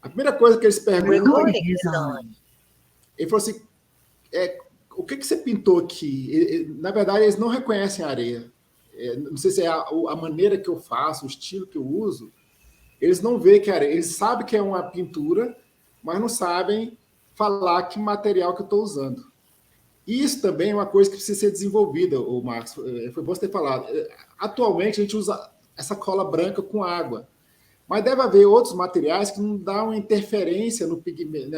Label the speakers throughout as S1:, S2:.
S1: A primeira coisa que eles perguntam, ele falou assim, o que você pintou aqui? Na verdade, eles não reconhecem a areia. Não sei se é a maneira que eu faço, o estilo que eu uso, eles não veem que é areia. Eles sabem que é uma pintura, mas não sabem falar que material que eu estou usando. Isso também é uma coisa que precisa ser desenvolvida, o Marcos. Foi bom você ter falado. Atualmente, a gente usa essa cola branca com água. Mas deve haver outros materiais que não dão interferência no pigmento,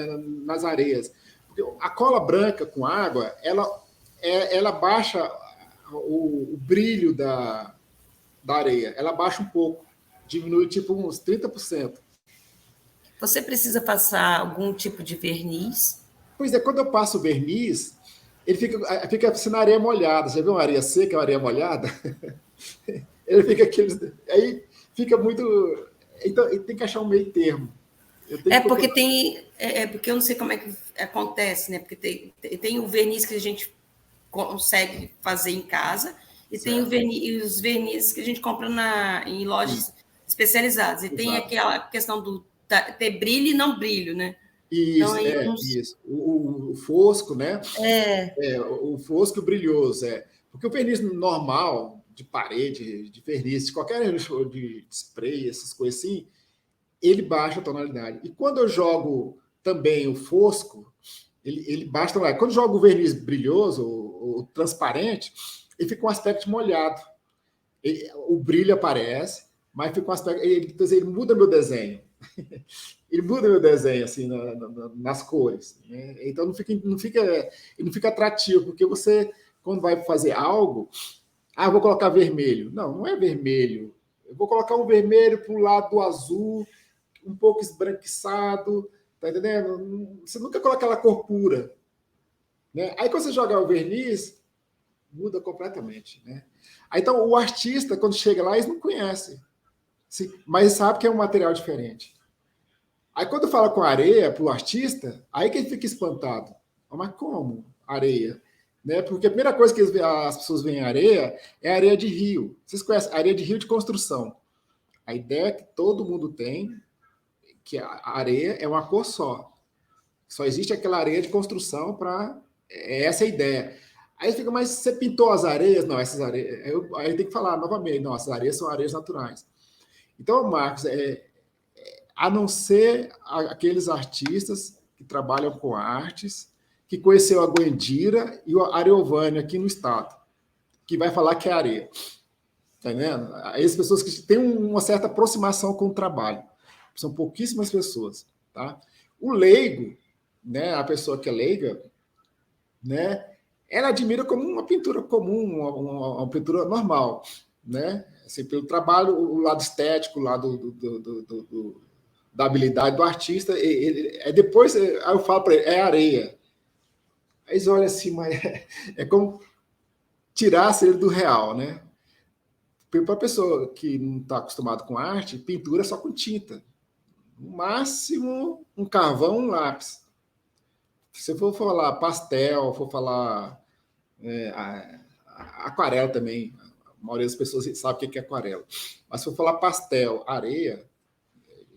S1: nas areias. Porque a cola branca com água, ela baixa o brilho da areia. Ela baixa um pouco. Diminui tipo uns 30%.
S2: Você precisa passar algum tipo de verniz?
S1: Pois é, quando eu passo o verniz, ele fica assim na areia molhada. Já viu uma areia seca, uma areia molhada? Ele fica aquele... Aí fica muito... Então, tem que achar um meio termo.
S2: Porque eu não sei como é que acontece, né? Porque tem o verniz que a gente consegue fazer em casa e certo. Tem os vernizes que a gente compra em lojas especializadas. E tem aquela questão do ter brilho e não brilho, né?
S1: Isso, então, isso. O fosco, né? O fosco e o brilhoso, Porque o verniz normal, de parede, de verniz, de qualquer de spray, essas coisas assim, ele baixa a tonalidade. E quando eu jogo também o fosco, ele baixa a tonalidade. Quando eu jogo o verniz brilhoso, o transparente, ele fica um aspecto molhado. O brilho aparece, mas fica um aspecto... Ele muda meu desenho. Ele muda meu desenho assim nas cores, né? Então não fica atrativo, porque você, quando vai fazer algo, eu vou colocar vermelho. Não é vermelho. Eu vou colocar um vermelho para o lado do azul, um pouco esbranquiçado, tá entendendo? Você nunca coloca aquela cor pura, né? Aí quando você jogar o verniz, muda completamente, né? Aí, então o artista, quando chega lá, eles não conhecem, mas sabe que é um material diferente. Aí quando fala com areia para o artista, aí que ele fica espantado. Mas como areia? Né? Porque a primeira coisa que as pessoas veem em areia é areia de rio. Vocês conhecem areia de rio de construção. A ideia que todo mundo tem que a areia é uma cor só. Só existe aquela areia de construção para... Essa é a ideia. Aí fica, mas você pintou as areias? Não, essas areias... Aí tem que falar novamente, não, essas areias são areias naturais. Então, Marcos, a não ser aqueles artistas que trabalham com artes, que conheceu a Guendira e o Ariovânia aqui no estado, que vai falar que é areia. Tá entendendo? Essas pessoas que têm uma certa aproximação com o trabalho. São pouquíssimas pessoas. Tá? O leigo, né, a pessoa que é leiga, né, ela admira como uma pintura comum, uma pintura normal. Né? Assim, pelo trabalho, o lado estético, o lado da habilidade do artista, depois aí eu falo para ele, é areia. Aí eles olham assim, mas é como tirasse ele do real, né? Para a pessoa que não está acostumada com arte, pintura é só com tinta. No máximo, um carvão, um lápis. Se for falar pastel, for falar aquarela também, a maioria das pessoas sabe o que é aquarela. Mas se for falar pastel, areia,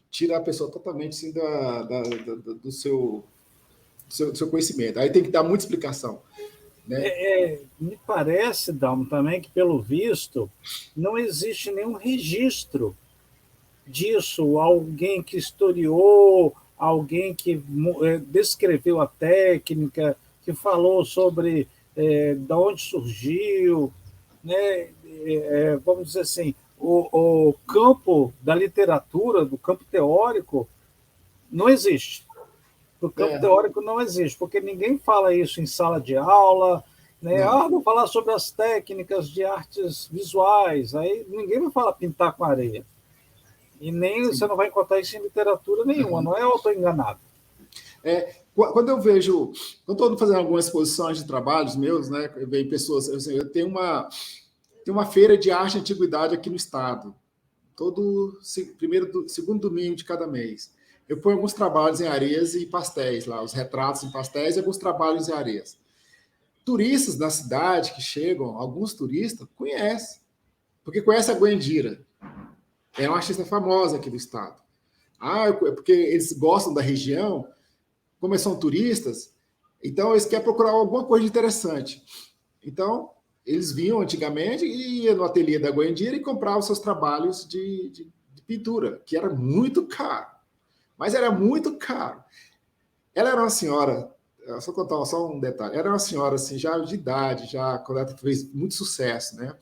S1: tira a pessoa totalmente assim, do seu conhecimento. Aí tem que dar muita explicação. Né?
S3: Me parece, Dalmo, também que, pelo visto, não existe nenhum registro disso, alguém que historiou, alguém que descreveu a técnica, que falou sobre de onde surgiu, né? Vamos dizer assim, o campo da literatura, do campo teórico, não existe. O campo teórico não existe, porque ninguém fala isso em sala de aula, né? Vou falar sobre as técnicas de artes visuais, aí ninguém vai falar pintar com areia. E nem você não vai encontrar isso em literatura nenhuma, não é? Eu estou enganado.
S1: Quando eu vejo, quando estou fazendo algumas exposições de trabalhos meus, né, vem pessoas, eu tenho uma feira de arte e antiguidade aqui no estado, todo segundo domingo de cada mês. Eu ponho alguns trabalhos em areias e pastéis lá, os retratos em pastéis e alguns trabalhos em areias. Turistas da cidade que chegam, alguns turistas, conhecem, porque conhecem a Guendira. É uma artista famosa aqui do estado. Porque eles gostam da região, como eles são turistas, então eles querem procurar alguma coisa interessante. Então, eles vinham antigamente e iam no ateliê da Guandira e compravam seus trabalhos de pintura, que era muito caro. Mas era muito caro. Ela era uma senhora, só contar só um detalhe, era uma senhora assim, já de idade, já quando ela fez muito sucesso, né?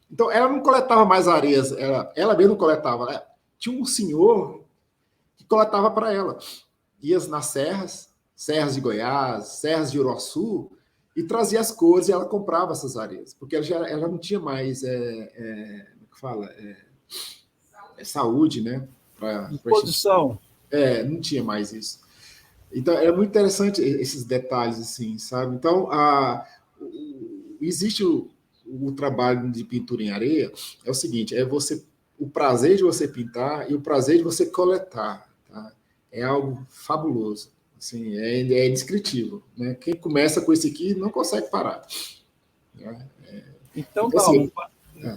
S1: Então, ela não coletava mais areias, ela mesma coletava. Tinha um senhor que coletava para ela. Ia nas serras de Goiás, serras de Uruaçu, e trazia as cores e ela comprava essas areias, porque ela não tinha mais saúde, né?
S3: Disposição.
S1: Não tinha mais isso. Então, é muito interessante esses detalhes, assim, sabe? Então, existe o trabalho de pintura em areia, é o seguinte, o prazer de você pintar e o prazer de você coletar, tá? É algo fabuloso. Assim, é indescritível. Né? Quem começa com isso aqui não consegue parar.
S3: Então, Dalmo,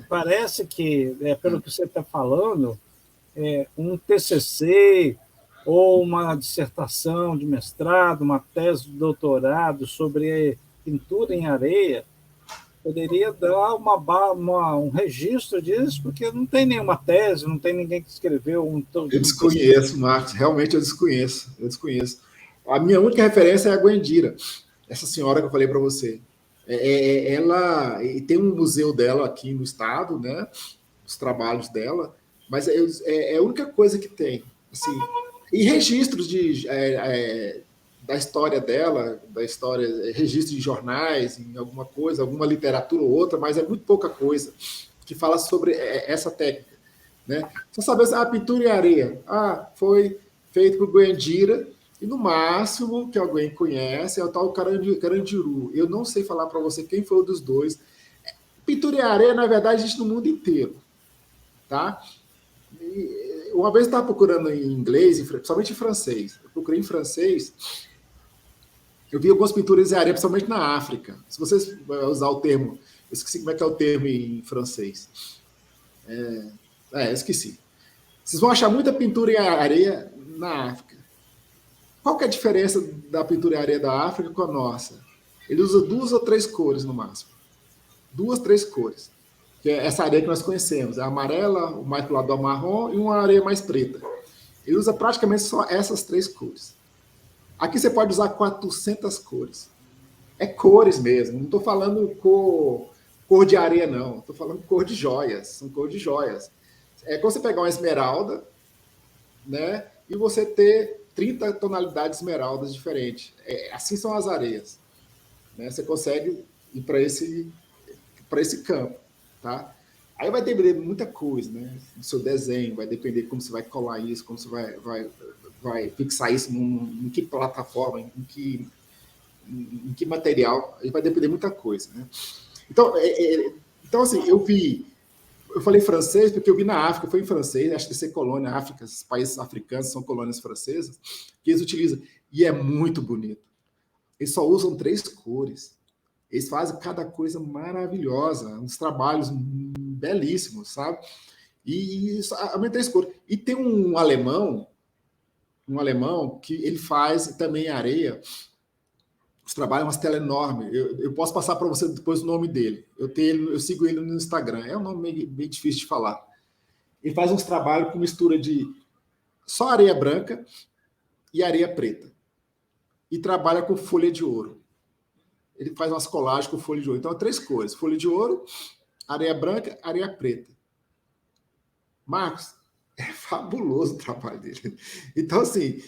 S3: parece que, pelo que você está falando, um TCC ou uma dissertação de mestrado, uma tese de doutorado sobre pintura em areia poderia dar um registro disso, porque não tem nenhuma tese, não tem ninguém que escreveu
S1: Eu desconheço, Marcos, realmente eu desconheço. A minha única referência é a Guandira, essa senhora que eu falei para você. Ela tem um museu dela aqui no estado, né? Os trabalhos dela, mas é a única coisa que tem. Assim, e registros da história dela, registros de jornais, em alguma coisa, alguma literatura ou outra, mas é muito pouca coisa que fala sobre essa técnica. Né? Você sabe, a pintura em areia, foi feito por Guandira, e no máximo que alguém conhece é o tal Carandiru. Eu não sei falar para você quem foi um dos dois. Pintura em areia, na verdade, existe no mundo inteiro. Tá? E uma vez eu estava procurando em inglês, principalmente em francês. Eu procurei em francês, eu vi algumas pinturas em areia, principalmente na África. Se vocês usar o termo, eu esqueci como é que é o termo em francês. Esqueci. Vocês vão achar muita pintura em areia na África. Qual que é a diferença da pintura em areia da África com a nossa? Ele usa 2 ou 3 cores no máximo. 2, 3 cores. Que é essa areia que nós conhecemos. É a amarela, o mais pro lado do marrom e uma areia mais preta. Ele usa praticamente só essas 3 cores. Aqui você pode usar 400 cores. É cores mesmo. Não estou falando cor de areia, não. Estou falando cor de joias. São cor de joias. É como você pegar uma esmeralda, né? E você ter 30 tonalidades de esmeraldas diferentes. Assim são as areias. Né? Você consegue ir para esse campo. Tá? Aí vai depender de muita coisa, né? Do seu desenho, vai depender de como você vai colar isso, como você vai fixar isso em que plataforma, em que material, aí vai depender de muita coisa, né? Então assim, eu falei francês porque eu vi na África, foi em francês, acho que ser colônia, África, os países africanos são colônias francesas, que eles utilizam, e é muito bonito. Eles só usam 3 cores. Eles fazem cada coisa maravilhosa, uns trabalhos belíssimos, sabe? E aumenta 3 cores. E tem um alemão que ele faz também areia, os trabalhos, umas telas enormes. Eu posso passar para você depois o nome dele. Eu sigo ele no Instagram. É um nome meio difícil de falar. Ele faz uns trabalhos com mistura de só areia branca e areia preta. E trabalha com folha de ouro. Ele faz umas colagens com folha de ouro. Então, 3 cores. Folha de ouro, areia branca, areia preta. Marcos, é fabuloso o trabalho dele. Então, assim,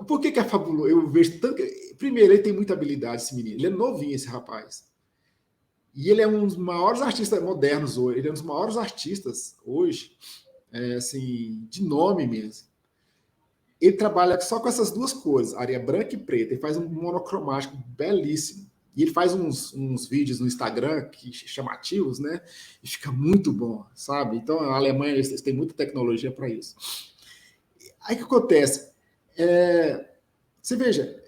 S1: por que é fabuloso? Eu vejo tanto. Primeiro, ele tem muita habilidade, esse menino. Ele é novinho, esse rapaz. E ele é um dos maiores artistas modernos hoje. Ele é um dos maiores artistas hoje, assim, de nome mesmo. Ele trabalha só com essas 2 cores, areia branca e preta. Ele faz um monocromático belíssimo. E ele faz uns vídeos no Instagram chamativos, né? E fica muito bom, sabe? Então, a Alemanha, eles têm muita tecnologia para isso. Aí o que acontece? Você veja,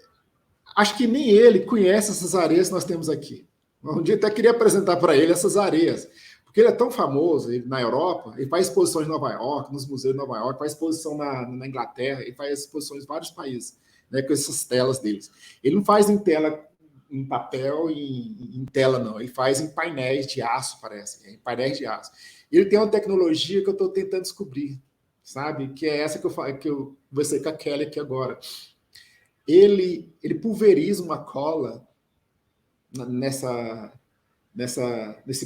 S1: acho que nem ele conhece essas areias que nós temos aqui. Um dia até queria apresentar para ele essas areias, Porque ele é tão famoso na Europa, ele faz exposições em Nova York, nos museus de Nova York, faz exposição na Inglaterra, ele faz exposições em vários países, né, com essas telas deles. Ele não faz em tela, em papel e em tela, não. Ele faz em painéis de aço, parece. Em painéis de aço. Ele tem uma tecnologia que eu estou tentando descobrir, sabe? Que é essa que eu conversei com a Kelly aqui agora. Ele pulveriza uma cola nesse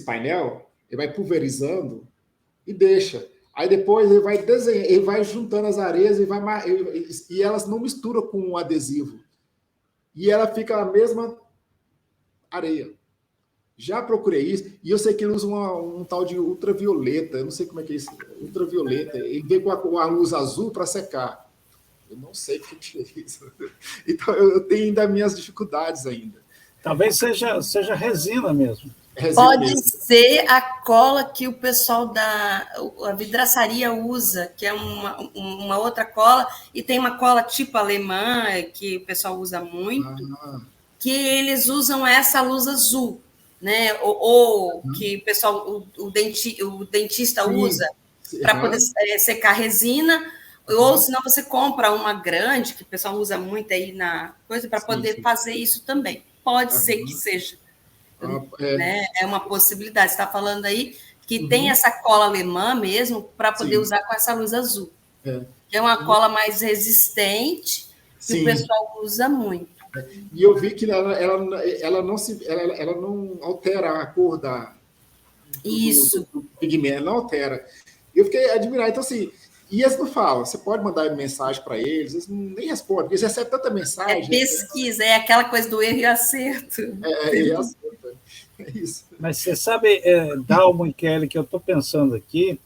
S1: painel, ele vai pulverizando e deixa. Aí depois ele vai desenhar, ele vai juntando as areias e elas não misturam com o adesivo. E ela fica a mesma areia. Já procurei isso, e eu sei que ele usa um tal de ultravioleta, eu não sei como é que é isso, ultravioleta, ele vem com a luz azul para secar. Eu não sei o que é isso. Então eu tenho ainda minhas dificuldades ainda.
S3: Talvez seja resina mesmo.
S2: Pode ser a cola que o pessoal a vidraçaria usa, que é uma outra cola, e tem uma cola tipo alemã, que o pessoal usa muito, que eles usam essa luz azul, né? Ou que o pessoal, o dentista usa para poder secar resina, ou senão você compra uma grande, que o pessoal usa muito aí na coisa, para poder fazer isso também. Pode ser que seja. Né? É uma possibilidade. Você está falando aí que tem essa cola alemã mesmo para poder usar com essa luz azul. Que é uma cola mais resistente que o pessoal usa muito.
S1: E eu vi que ela não altera a cor do pigmento, ela não altera. Eu fiquei admirado. Então, assim, e eles não falam, você pode mandar mensagem para eles nem respondem, porque eles recebem tanta mensagem.
S2: É pesquisa, é aquela coisa do erro e acerto.
S1: Erro e acerto. É isso.
S3: Mas você sabe, Dalmo e Kelly, que eu estou pensando aqui,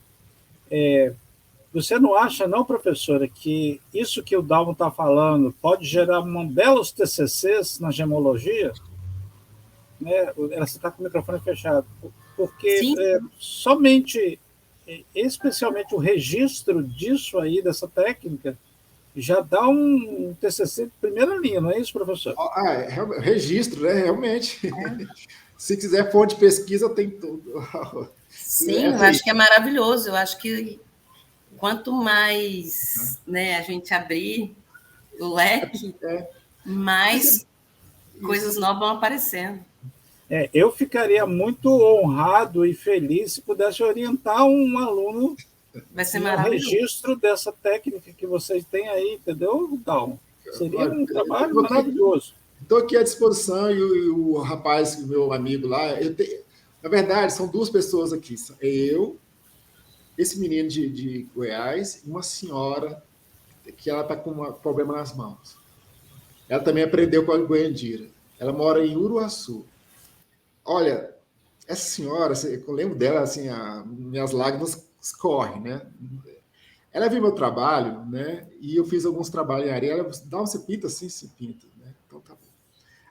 S3: você não acha, não, professora, que isso que o Dalmo está falando pode gerar belos TCCs na gemologia? Né? Você está com o microfone fechado. Porque somente, especialmente o registro disso aí, dessa técnica, já dá um TCC de primeira linha, não é isso, professor?
S1: Registro, né? Realmente. Se quiser fonte de pesquisa, tem tudo.
S2: Sim, eu acho que é maravilhoso. Eu acho que quanto mais a gente abrir o leque, mais coisas novas vão aparecendo.
S3: Eu ficaria muito honrado e feliz se pudesse orientar um aluno no registro dessa técnica que vocês têm aí, entendeu, Dalmo? Seria um trabalho maravilhoso.
S1: Estou aqui à disposição e o rapaz, meu amigo lá, na verdade, são duas pessoas aqui. Eu, esse menino de Goiás e uma senhora que ela está com um problema nas mãos. Ela também aprendeu com a Goiandira. Ela mora em Uruaçu. Olha, essa senhora, eu lembro dela, assim, minhas lágrimas escorrem, né? Ela viu meu trabalho, né? E eu fiz alguns trabalhos em areia. Ela disse, dá você pinta? Sim, se pinta. Né? Então tá bom.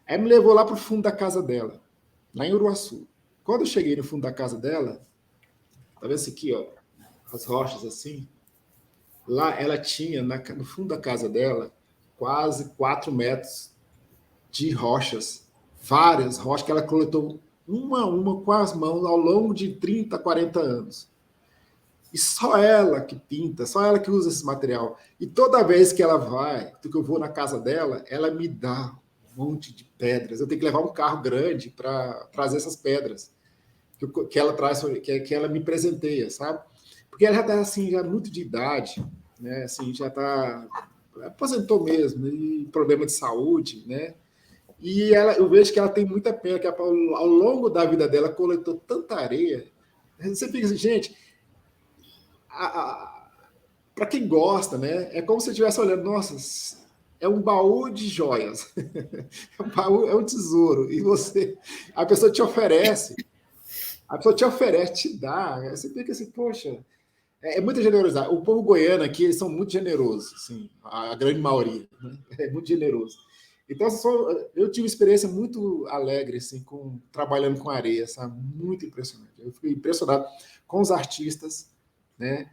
S1: Aí me levou lá para o fundo da casa dela, lá em Uruaçu. Quando eu cheguei no fundo da casa dela, tá vendo isso aqui, ó? As rochas assim. Lá ela tinha, no fundo da casa dela, quase 4 metros de rochas. Várias rochas que ela coletou uma a uma com as mãos ao longo de 30, 40 anos. E só ela que pinta, só ela que usa esse material. E toda vez que ela vai, que eu vou na casa dela, ela me dá um monte de pedras. Eu tenho que levar um carro grande para trazer essas pedras que ela traz, que ela me presenteia, sabe? Porque ela já está assim, já muito de idade, né? Assim, já está aposentou mesmo, e problema de saúde, né? E eu vejo que ela tem muita pena, que ao longo da vida dela coletou tanta areia. Você fica assim, gente, para quem gosta, né? É como se você estivesse olhando, nossa, é um baú de joias, é um tesouro, e a pessoa te oferece, te dá, você fica assim, poxa, é muita generosidade. O povo goiano aqui, eles são muito generosos, assim, a grande maioria, né? É muito generoso. Então, eu tive uma experiência muito alegre, assim, trabalhando com areia, sabe? Muito impressionante. Eu fiquei impressionado com os artistas, né?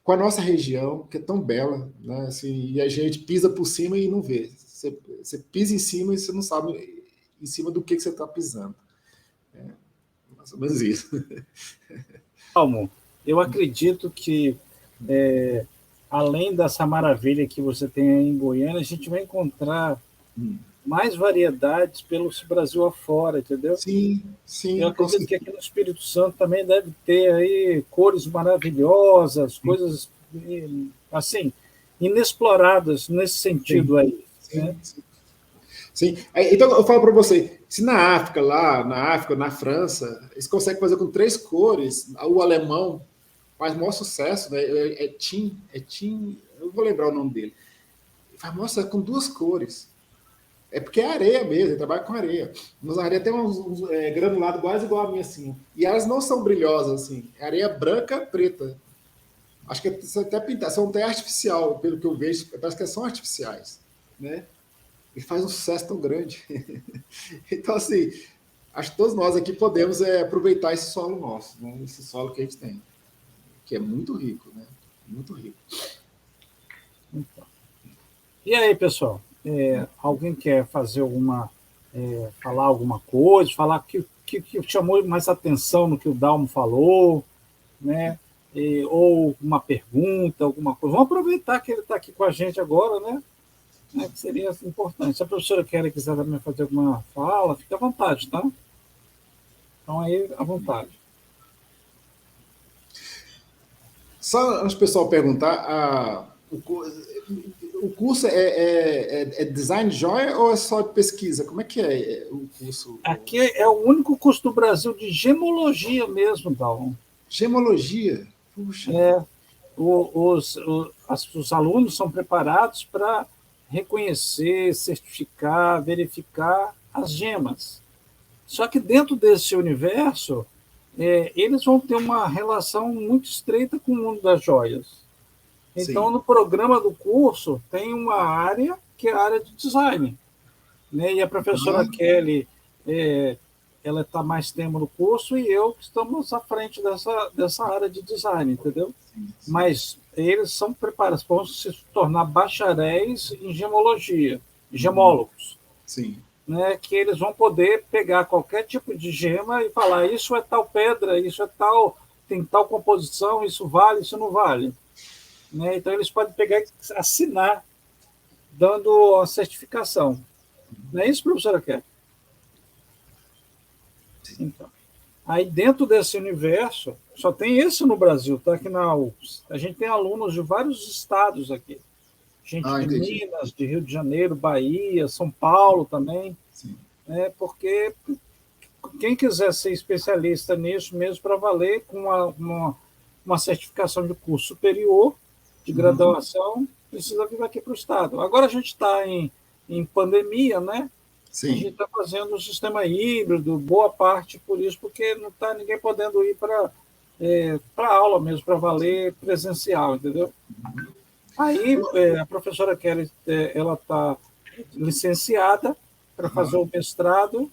S1: Com a nossa região, que é tão bela, né? Assim, e a gente pisa por cima e não vê. Você pisa em cima e você não sabe em cima do que você está pisando. mais ou menos isso.
S3: Dalmo, eu acredito que, além dessa maravilha que você tem aí em Goiânia, a gente vai encontrar mais variedades pelo Brasil afora, entendeu?
S1: Sim, sim.
S3: Eu acredito que aqui no Espírito Santo também deve ter aí cores maravilhosas, coisas assim, inexploradas nesse sentido aí.
S1: Sim,
S3: né?
S1: sim. Sim. Então, eu falo para você, se na África, na França, eles conseguem fazer com 3 cores, o alemão faz maior sucesso, né? Tim, eu não vou lembrar o nome dele. Faz maior sucesso com 2 cores. É porque é areia mesmo, ele trabalha com areia. Mas a areia tem uns granulados quase igual a minha, assim. E elas não são brilhosas, assim. É areia branca, preta. Acho que até pintar, são até artificial, pelo que eu vejo, parece que são artificiais, né? E faz um sucesso tão grande. Então, assim, acho que todos nós aqui podemos aproveitar esse solo nosso, né? Esse solo que a gente tem, que é muito rico, né? Muito rico.
S3: Então. E aí, pessoal? Alguém quer fazer falar alguma coisa, falar que chamou mais atenção no que o Dalmo falou, né? Ou uma pergunta, alguma coisa? Vamos aproveitar que ele está aqui com a gente agora, né? Que seria importante. Se a professora Kelly quiser também fazer alguma fala, fica à vontade, tá? Então, aí, à vontade.
S1: Só antes do pessoal perguntar, o curso é design de joia ou é só de pesquisa? Como é que é o curso?
S3: Aqui é o único curso do Brasil de gemologia mesmo, Dalmo.
S1: Gemologia? Puxa.
S3: Os alunos são preparados para reconhecer, certificar, verificar as gemas. Só que dentro desse universo, eles vão ter uma relação muito estreita com o mundo das joias. Então, sim, no programa do curso, tem uma área que é a área de design. Né? E a professora Kelly, ela está mais tempo no curso e eu estamos à frente dessa área de design, entendeu? Sim. Mas eles são preparados, vão se tornar bacharéis em gemologia, gemólogos.
S1: Sim.
S3: Né, que eles vão poder pegar qualquer tipo de gema e falar isso é tal pedra, isso é tal, tem tal composição, isso vale, isso não vale. Né? Então, eles podem pegar e assinar, dando a certificação. Não é isso, professora Kelly? Então, aí, dentro desse universo, só tem esse no Brasil, tá? Aqui na UFS. A gente tem alunos de vários estados aqui. Gente de Minas, de Rio de Janeiro, Bahia, São Paulo também.
S1: Sim.
S3: Né? Porque quem quiser ser especialista nisso mesmo para valer, com uma certificação de curso superior, de graduação, precisa vir aqui para o Estado. Agora a gente está em pandemia, né?
S1: Sim.
S3: A gente está fazendo um sistema híbrido, boa parte por isso, porque não está ninguém podendo ir para aula mesmo, para valer presencial, entendeu? Aí a professora Kelly, ela está licenciada para fazer o mestrado,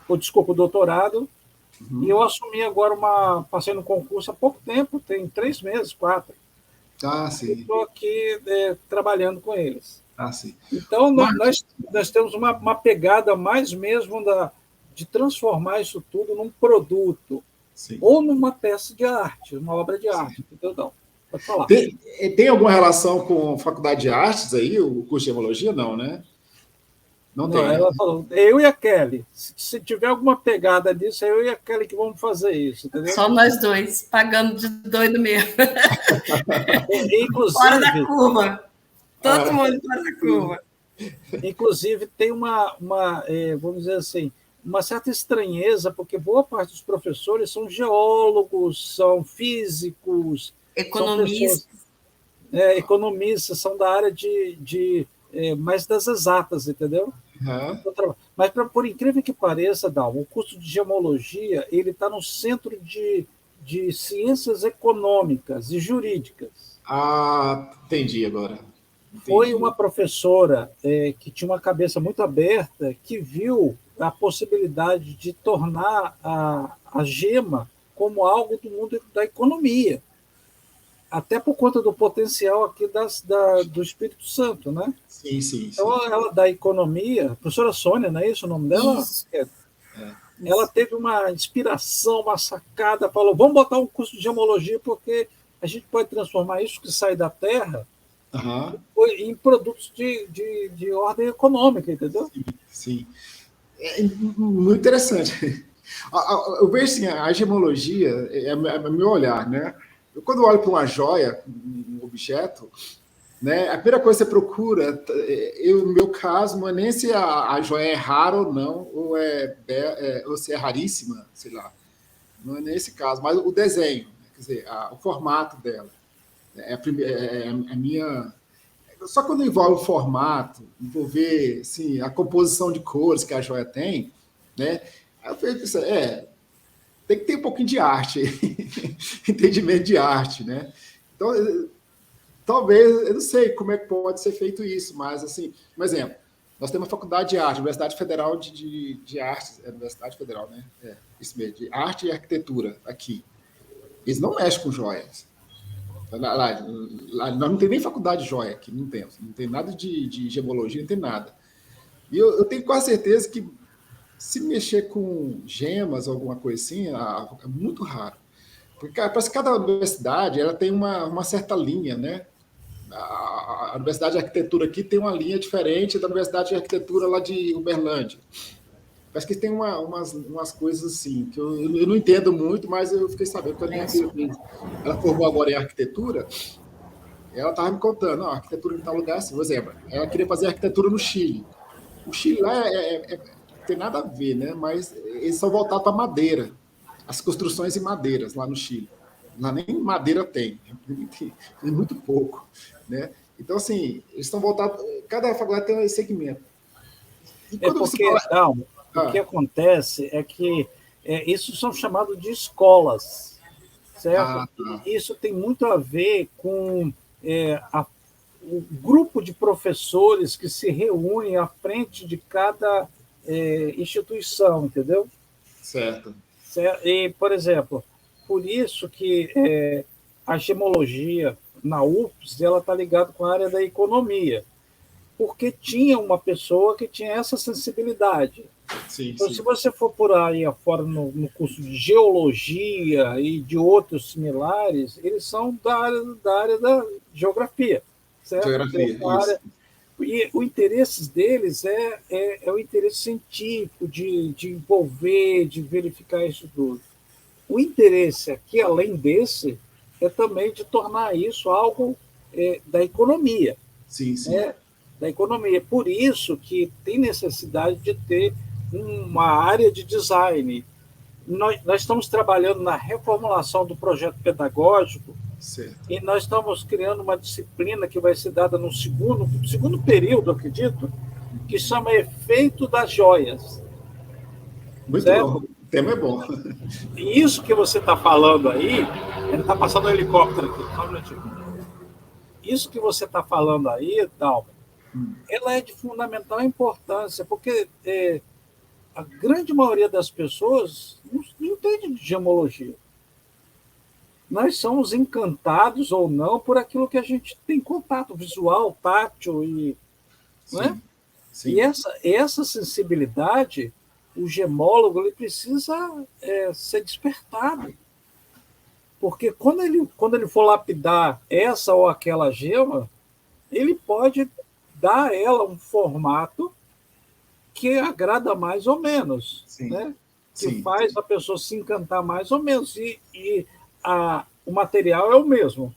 S3: o doutorado, e eu assumi agora passei no concurso há pouco tempo, tem 3 meses, 4.
S1: Sim.
S3: Estou aqui trabalhando com eles.
S1: Sim.
S3: Então, nós temos uma pegada mais mesmo de transformar isso tudo num produto, sim, ou numa peça de arte, uma obra de arte. Entendeu? Não, pode falar.
S1: Tem alguma relação com a Faculdade de Artes aí, o curso de gemologia? Não, né? Não tem.
S3: Ela falou, eu e a Kelly. Se tiver alguma pegada disso, é eu e a Kelly que vamos fazer isso, entendeu?
S2: Só nós dois, pagando de doido mesmo.
S3: Inclusive,
S2: fora da curva. Todo mundo fora da curva.
S3: Inclusive, tem vamos dizer assim, uma certa estranheza, porque boa parte dos professores são geólogos, são físicos,
S2: economistas.
S3: Economistas, são da área mais das exatas, entendeu? Mas, por incrível que pareça, Dalmo, o curso de gemologia ele está no centro de ciências econômicas e jurídicas.
S1: Entendi agora. Entendi.
S3: Foi uma professora que tinha uma cabeça muito aberta que viu a possibilidade de tornar a gema como algo do mundo da economia, até por conta do potencial aqui do Espírito Santo, né?
S1: Sim.
S3: Então, ela da economia, a professora Sônia, não é isso o nome dela?
S2: Isso.
S3: ela teve uma inspiração, uma sacada, falou, vamos botar um curso de gemologia porque a gente pode transformar isso que sai da terra em produtos de ordem econômica, entendeu?
S1: Sim. É muito interessante. Eu vejo assim, a gemologia é meu olhar, né? Eu, quando olho para uma joia, um objeto, né, a primeira coisa que você procura, no meu caso, não é nem se a joia é rara ou não, ou se é raríssima, sei lá. Não é nesse caso, mas o desenho, quer dizer, o formato dela. A minha... Só quando envolve o formato, envolver assim, a composição de cores que a joia tem, né? Aí eu pensei, tem que ter um pouquinho de arte, entendimento de arte, né? Então, talvez, eu não sei como é que pode ser feito isso, mas, assim, um exemplo, nós temos a Faculdade de Arte, Universidade Federal de Artes, Universidade Federal, né? Isso mesmo, de Arte e Arquitetura, aqui. Eles não mexem com joias. Lá, nós não temos nem faculdade de joia aqui, não tem nada de gemologia, não tem nada. E eu tenho quase certeza que se mexer com gemas ou alguma coisa assim, é muito raro. Porque parece que cada universidade ela tem uma certa linha, né? A Universidade de Arquitetura aqui tem uma linha diferente da Universidade de Arquitetura lá de Uberlândia. Parece que tem umas coisas assim, que eu não entendo muito, mas eu fiquei sabendo que a minha filha, ela formou agora em arquitetura, ela estava me contando, a arquitetura em tal lugar, assim, por exemplo, ela queria fazer arquitetura no Chile. O Chile lá tem nada a ver, né? Mas eles são voltados para madeira, as construções em madeiras lá no Chile. Lá nem madeira tem muito pouco, né? Então, assim, eles estão voltados, cada faculdade tem um segmento.
S3: E quando você fala... O que acontece é que isso são chamados de escolas, certo? Isso tem muito a ver com o grupo de professores que se reúnem à frente de cada instituição, entendeu?
S1: Certo.
S3: E, por exemplo, por isso que a gemologia na UFPS ela está ligada com a área da economia, porque tinha uma pessoa que tinha essa sensibilidade.
S1: Sim,
S3: então,
S1: sim.
S3: Se você for por aí afora no curso de geologia e de outros similares, eles são da área da geografia, certo?
S1: Geografia, isso.
S3: E o interesse deles é o interesse científico, de envolver, de verificar isso tudo. O interesse aqui, além desse, é também de tornar isso algo da economia.
S1: Sim, sim.
S3: Da economia. Por isso que tem necessidade de ter uma área de design. Nós estamos trabalhando na reformulação do projeto pedagógico,
S1: certo.
S3: E nós estamos criando uma disciplina que vai ser dada no segundo período, acredito, que chama Efeito das Joias.
S1: Muito certo? Bom, o tema é bom.
S3: E isso que você está falando aí, ele está passando um helicóptero aqui, só um minutinho. Isso que você está falando aí, Dalma, ela é de fundamental importância, porque a grande maioria das pessoas não entende de gemologia. Nós somos encantados ou não por aquilo que a gente tem contato visual, tátil, não é?
S1: Sim.
S3: E essa sensibilidade, o gemólogo ele precisa ser despertado. Porque quando ele for lapidar essa ou aquela gema, ele pode dar a ela um formato que agrada mais ou menos, né? Que faz a pessoa se encantar mais ou menos. E o material é o mesmo.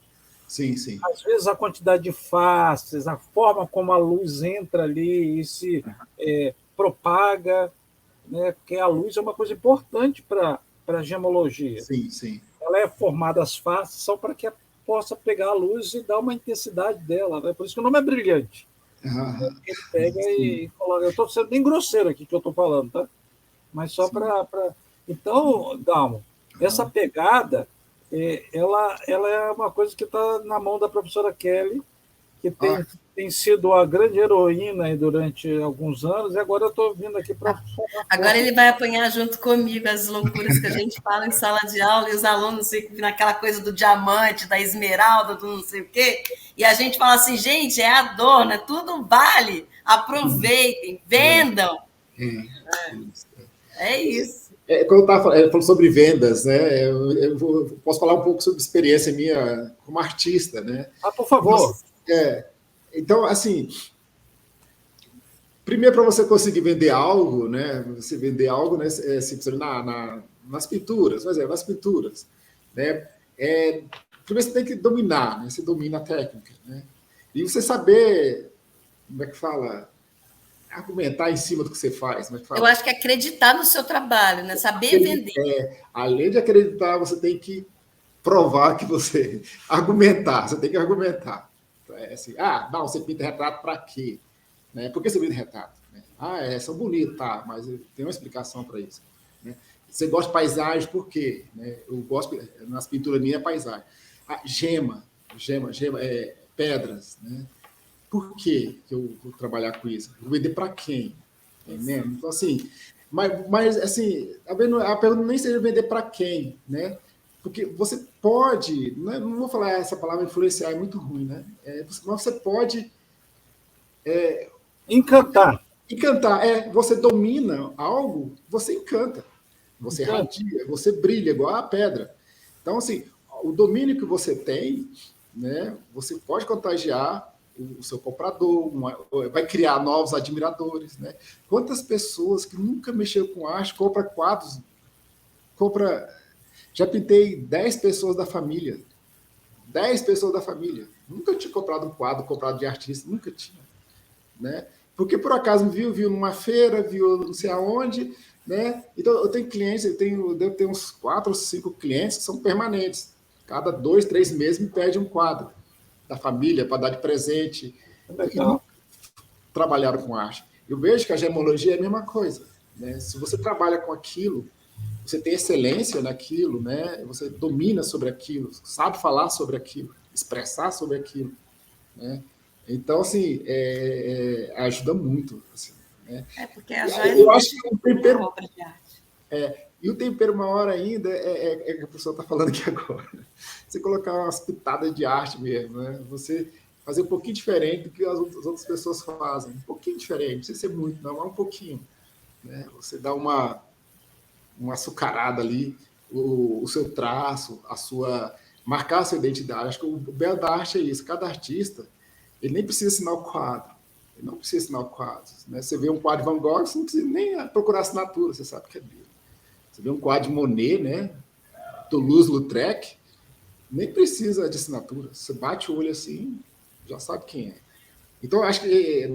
S1: Sim, sim.
S3: Às vezes a quantidade de faces, a forma como a luz entra ali e se propaga, né? Porque a luz é uma coisa importante para a gemologia.
S1: Sim, sim.
S3: Ela é formada, as faces são para que possa pegar a luz e dar uma intensidade dela, né? Por isso que o nome é brilhante. Ele pega e coloca. Eu estou sendo bem grosseiro aqui que eu estou falando, tá? Mas só para. Então, Dalmo, essa pegada, ela é uma coisa que está na mão da professora Kelly, que tem sido a grande heroína aí durante alguns anos, e agora eu estou vindo aqui para...
S2: Agora ele vai apanhar junto comigo as loucuras que a gente fala em sala de aula, e os alunos ficam naquela coisa do diamante, da esmeralda, do não sei o quê, e a gente fala assim, gente, é a dor, né? Tudo vale, aproveitem, vendam. É isso.
S1: Quando eu estava falando sobre vendas, né? Eu posso falar um pouco sobre experiência minha como artista, né?
S3: Por favor.
S1: Então, assim, primeiro para você conseguir vender algo, né? Você vender algo, né? Nas pinturas, por exemplo, nas pinturas, né? Primeiro você tem que dominar, né? Você domina a técnica, né? E você saber, como é que fala? Argumentar em cima do que você faz. Como é que fala?
S2: Eu acho que é acreditar no seu trabalho, né? Saber vender.
S1: Além de acreditar, você tem que provar que você... Argumentar, você tem que argumentar. Assim, não, você pinta retrato para quê? Né? Por que você pinta retrato? São bonitos, tá, mas tem uma explicação para isso. Né? Você gosta de paisagem, por quê? Né? Eu gosto, nas pinturas minhas, é paisagem. Gema, pedras, né? Por que eu vou trabalhar com isso? Vou vender para quem? Então, assim, mas assim, a pergunta nem seria vender para quem, né? Porque você pode, não vou falar essa palavra influenciar, é muito ruim, né? Mas você pode...
S3: encantar.
S1: Encantar, você domina algo, você encanta. Você radia, você brilha, igual a pedra. Então, assim, o domínio que você tem, né? Você pode contagiar o seu comprador, vai criar novos admiradores, né? Quantas pessoas que nunca mexeram com arte compram quadros, já pintei 10 pessoas da família, 10 pessoas da família, nunca tinha comprado um quadro comprado de artista, nunca tinha, né? Porque por acaso viu numa feira, viu não sei aonde, né? Então eu tenho clientes, devo ter uns 4 ou 5 clientes que são permanentes, cada 2, 3 meses me pede um quadro da família para dar de presente. E trabalharam com arte. Eu vejo que a gemologia é a mesma coisa, né? Se você trabalha com aquilo, você tem excelência naquilo, né? Você domina sobre aquilo, sabe falar sobre aquilo, expressar sobre aquilo, né? Então, assim, ajuda muito. Assim, né?
S2: Porque a joia
S1: eu acho que o tempero,
S2: obra de arte.
S1: E o tempero maior ainda é que a pessoa está falando aqui agora. Você colocar umas pitadas de arte mesmo, né? Você fazer um pouquinho diferente do que as outras pessoas fazem. Um pouquinho diferente, não precisa ser muito, não, mas um pouquinho. Né? Você dá uma açucarada ali, o seu traço, marcar a sua identidade. Acho que o belo da arte é isso. Cada artista, ele nem precisa assinar o quadro. Ele não precisa assinar o quadro. Né? Você vê um quadro de Van Gogh, você não precisa nem procurar assinatura, você sabe que é dele. Você vê um quadro de Monet, né? Toulouse-Lautrec, nem precisa de assinatura. Você bate o olho assim, já sabe quem é. Então, acho que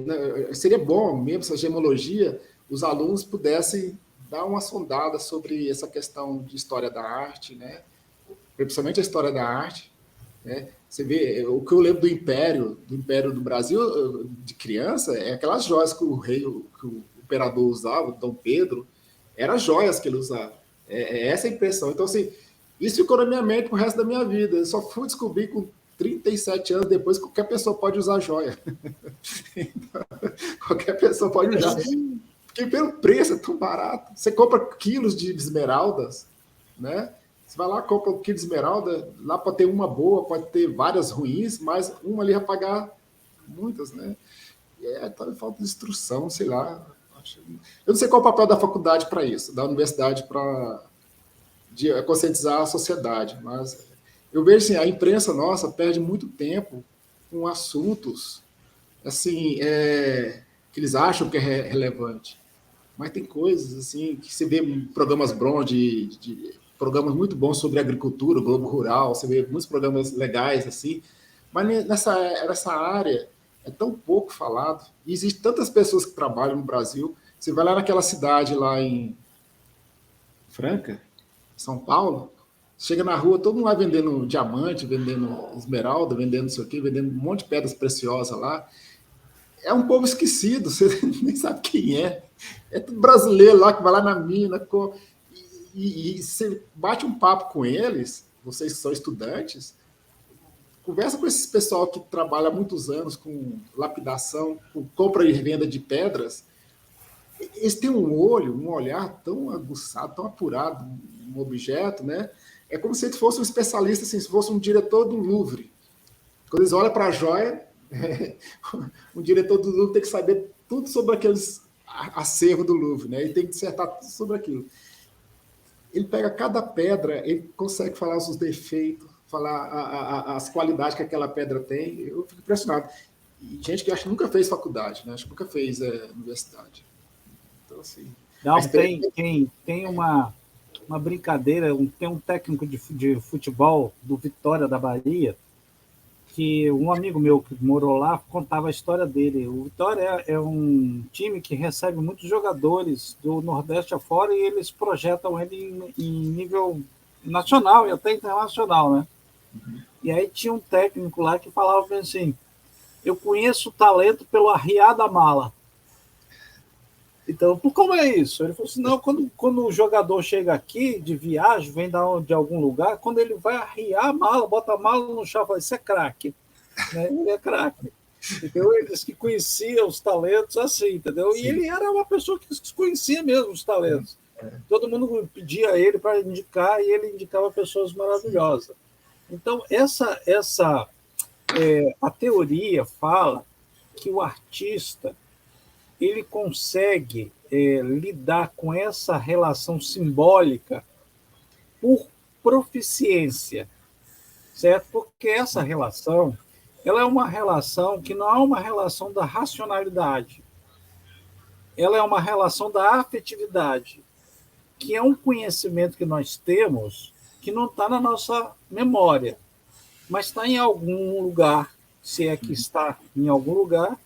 S1: seria bom, mesmo essa gemologia, os alunos pudessem dar uma sondada sobre essa questão de história da arte, né? Principalmente a história da arte. Né? Você vê, o que eu lembro do Império do Brasil, de criança, é aquelas joias que que o imperador usava, Dom Pedro, eram joias que ele usava. Essa a impressão. Então, assim, isso ficou na minha mente pro resto da minha vida. Eu só fui descobrir com 37 anos depois que qualquer pessoa pode usar joia. Então, qualquer pessoa pode usar. Porque pelo preço é tão barato. Você compra quilos de esmeraldas, né? Você vai lá, compra um quilo de esmeralda, lá pode ter uma boa, pode ter várias ruins, mas uma ali vai pagar muitas, né? Então, falta de instrução, sei lá. Eu não sei qual é o papel da faculdade para isso, da universidade para conscientizar a sociedade, mas eu vejo assim, a imprensa nossa perde muito tempo com assuntos assim, que eles acham que é relevante, mas tem coisas assim que você vê programas programas muito bons sobre agricultura, Globo Rural, você vê muitos programas legais assim, mas nessa área é tão pouco falado. E existem tantas pessoas que trabalham no Brasil. Você vai lá naquela cidade lá em Franca, São Paulo, chega na rua, todo mundo vai vendendo diamante, vendendo esmeralda, vendendo não sei o quê, vendendo um monte de pedras preciosas lá. É um povo esquecido, você nem sabe quem é. É tudo brasileiro lá que vai lá na mina. E você bate um papo com eles, vocês que são estudantes, conversa com esses pessoal que trabalha há muitos anos com lapidação, com compra e venda de pedras. Eles têm um olhar tão aguçado, tão apurado no objeto, né? É como se ele fosse um especialista, assim, se fosse um diretor do Louvre. Quando eles olham para a joia, o diretor do Louvre tem que saber tudo sobre aqueles acervos do Louvre, né? Ele tem que dissertar tudo sobre aquilo. ele pega cada pedra, ele consegue falar os defeitos, falar as qualidades que aquela pedra tem. Eu fico impressionado. E gente que acho que nunca fez faculdade, né? Acho que nunca fez universidade. Então, assim...
S3: Não, tem uma brincadeira, tem um técnico de futebol do Vitória da Bahia, que um amigo meu que morou lá contava a história dele. O Vitória é um time que recebe muitos jogadores do Nordeste afora e eles projetam ele em nível nacional e até internacional, né? E aí tinha um técnico lá que falava assim, eu conheço o talento pelo arriar da mala. Então, como é isso? Ele falou assim, não, quando o jogador chega aqui de viagem, vem de algum lugar, quando ele vai arriar a mala, bota a mala no chão, fala, isso é craque. Né? Ele é craque. Então, ele disse que conhecia os talentos assim, entendeu? Sim. E ele era uma pessoa que conhecia mesmo os talentos. Todo mundo pedia a ele para indicar e ele indicava pessoas maravilhosas. Então, a teoria fala que o artista ele consegue lidar com essa relação simbólica por proficiência, certo? Porque essa relação, ela é uma relação que não é uma relação da racionalidade, ela é uma relação da afetividade, que é um conhecimento que nós temos que não está na nossa memória, mas está em algum lugar, se é que está em algum lugar,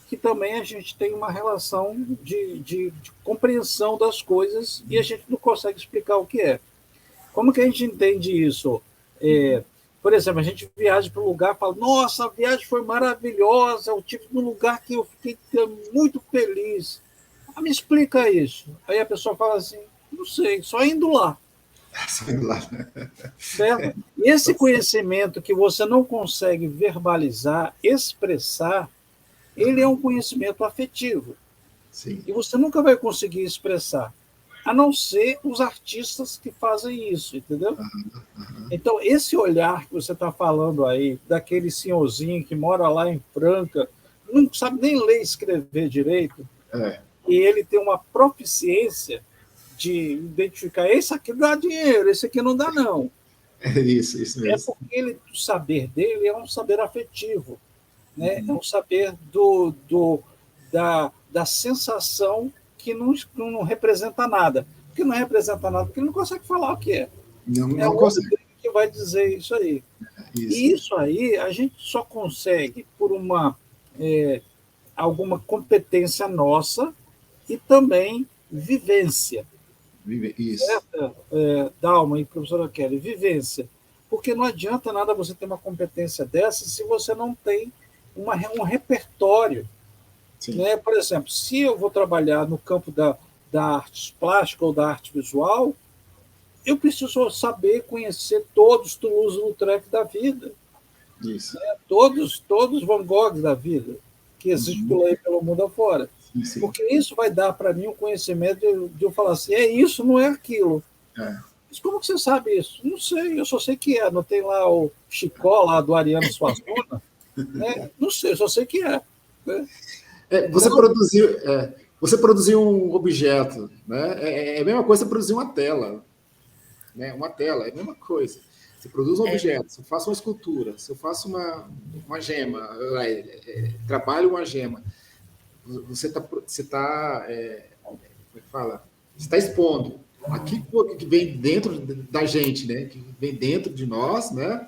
S3: que também a gente tem uma relação de compreensão das coisas e a gente não consegue explicar o que é. Como que a gente entende isso? Por exemplo, a gente viaja para um lugar e fala, nossa, a viagem foi maravilhosa, eu estive num lugar que eu fiquei muito feliz. Me explica isso. Aí a pessoa fala assim, não sei, só indo lá. Certo? E esse conhecimento que você não consegue verbalizar, expressar, ele é um conhecimento afetivo.
S1: Sim.
S3: E você nunca vai conseguir expressar, a não ser os artistas que fazem isso, entendeu? Então, esse olhar que você está falando aí, daquele senhorzinho que mora lá em Franca, não sabe nem ler e escrever direito, e ele tem uma proficiência de identificar, esse aqui dá dinheiro, esse aqui não dá, não.
S1: É isso mesmo.
S3: É porque o saber dele é um saber afetivo. Né? É um saber da sensação que não representa nada. Por que não representa nada? Porque ele não consegue falar o que é.
S1: Não consegue.
S3: Que vai dizer isso aí.
S1: Isso.
S3: E isso aí a gente só consegue por alguma competência nossa e também vivência.
S1: Isso.
S3: Dalma e professora Kelly, vivência. Porque não adianta nada você ter uma competência dessa se você não tem um repertório. Né? Por exemplo, se eu vou trabalhar no campo da arte plástica ou da arte visual, eu preciso saber conhecer todos Toulouse-Lautrec da vida.
S1: Isso.
S3: Né? Todos Van Gogh da vida, que existem por aí pelo mundo afora.
S1: Sim.
S3: Porque isso vai dar para mim um conhecimento de eu falar assim, é isso, não é aquilo. Mas como que você sabe isso? Não sei, eu só sei que é. Não tem lá o Chicó, lá do Ariano Suassuna? Né? Não sei, eu só sei que é. Né?
S1: Você produziu um objeto, né? É a mesma coisa que você produzir uma tela. Né? Uma tela, é a mesma coisa. Você produz um objeto, você faz uma escultura, você faz uma gema, trabalha uma gema. Você está expondo aquilo que vem dentro da gente, né? Que vem dentro de nós, né?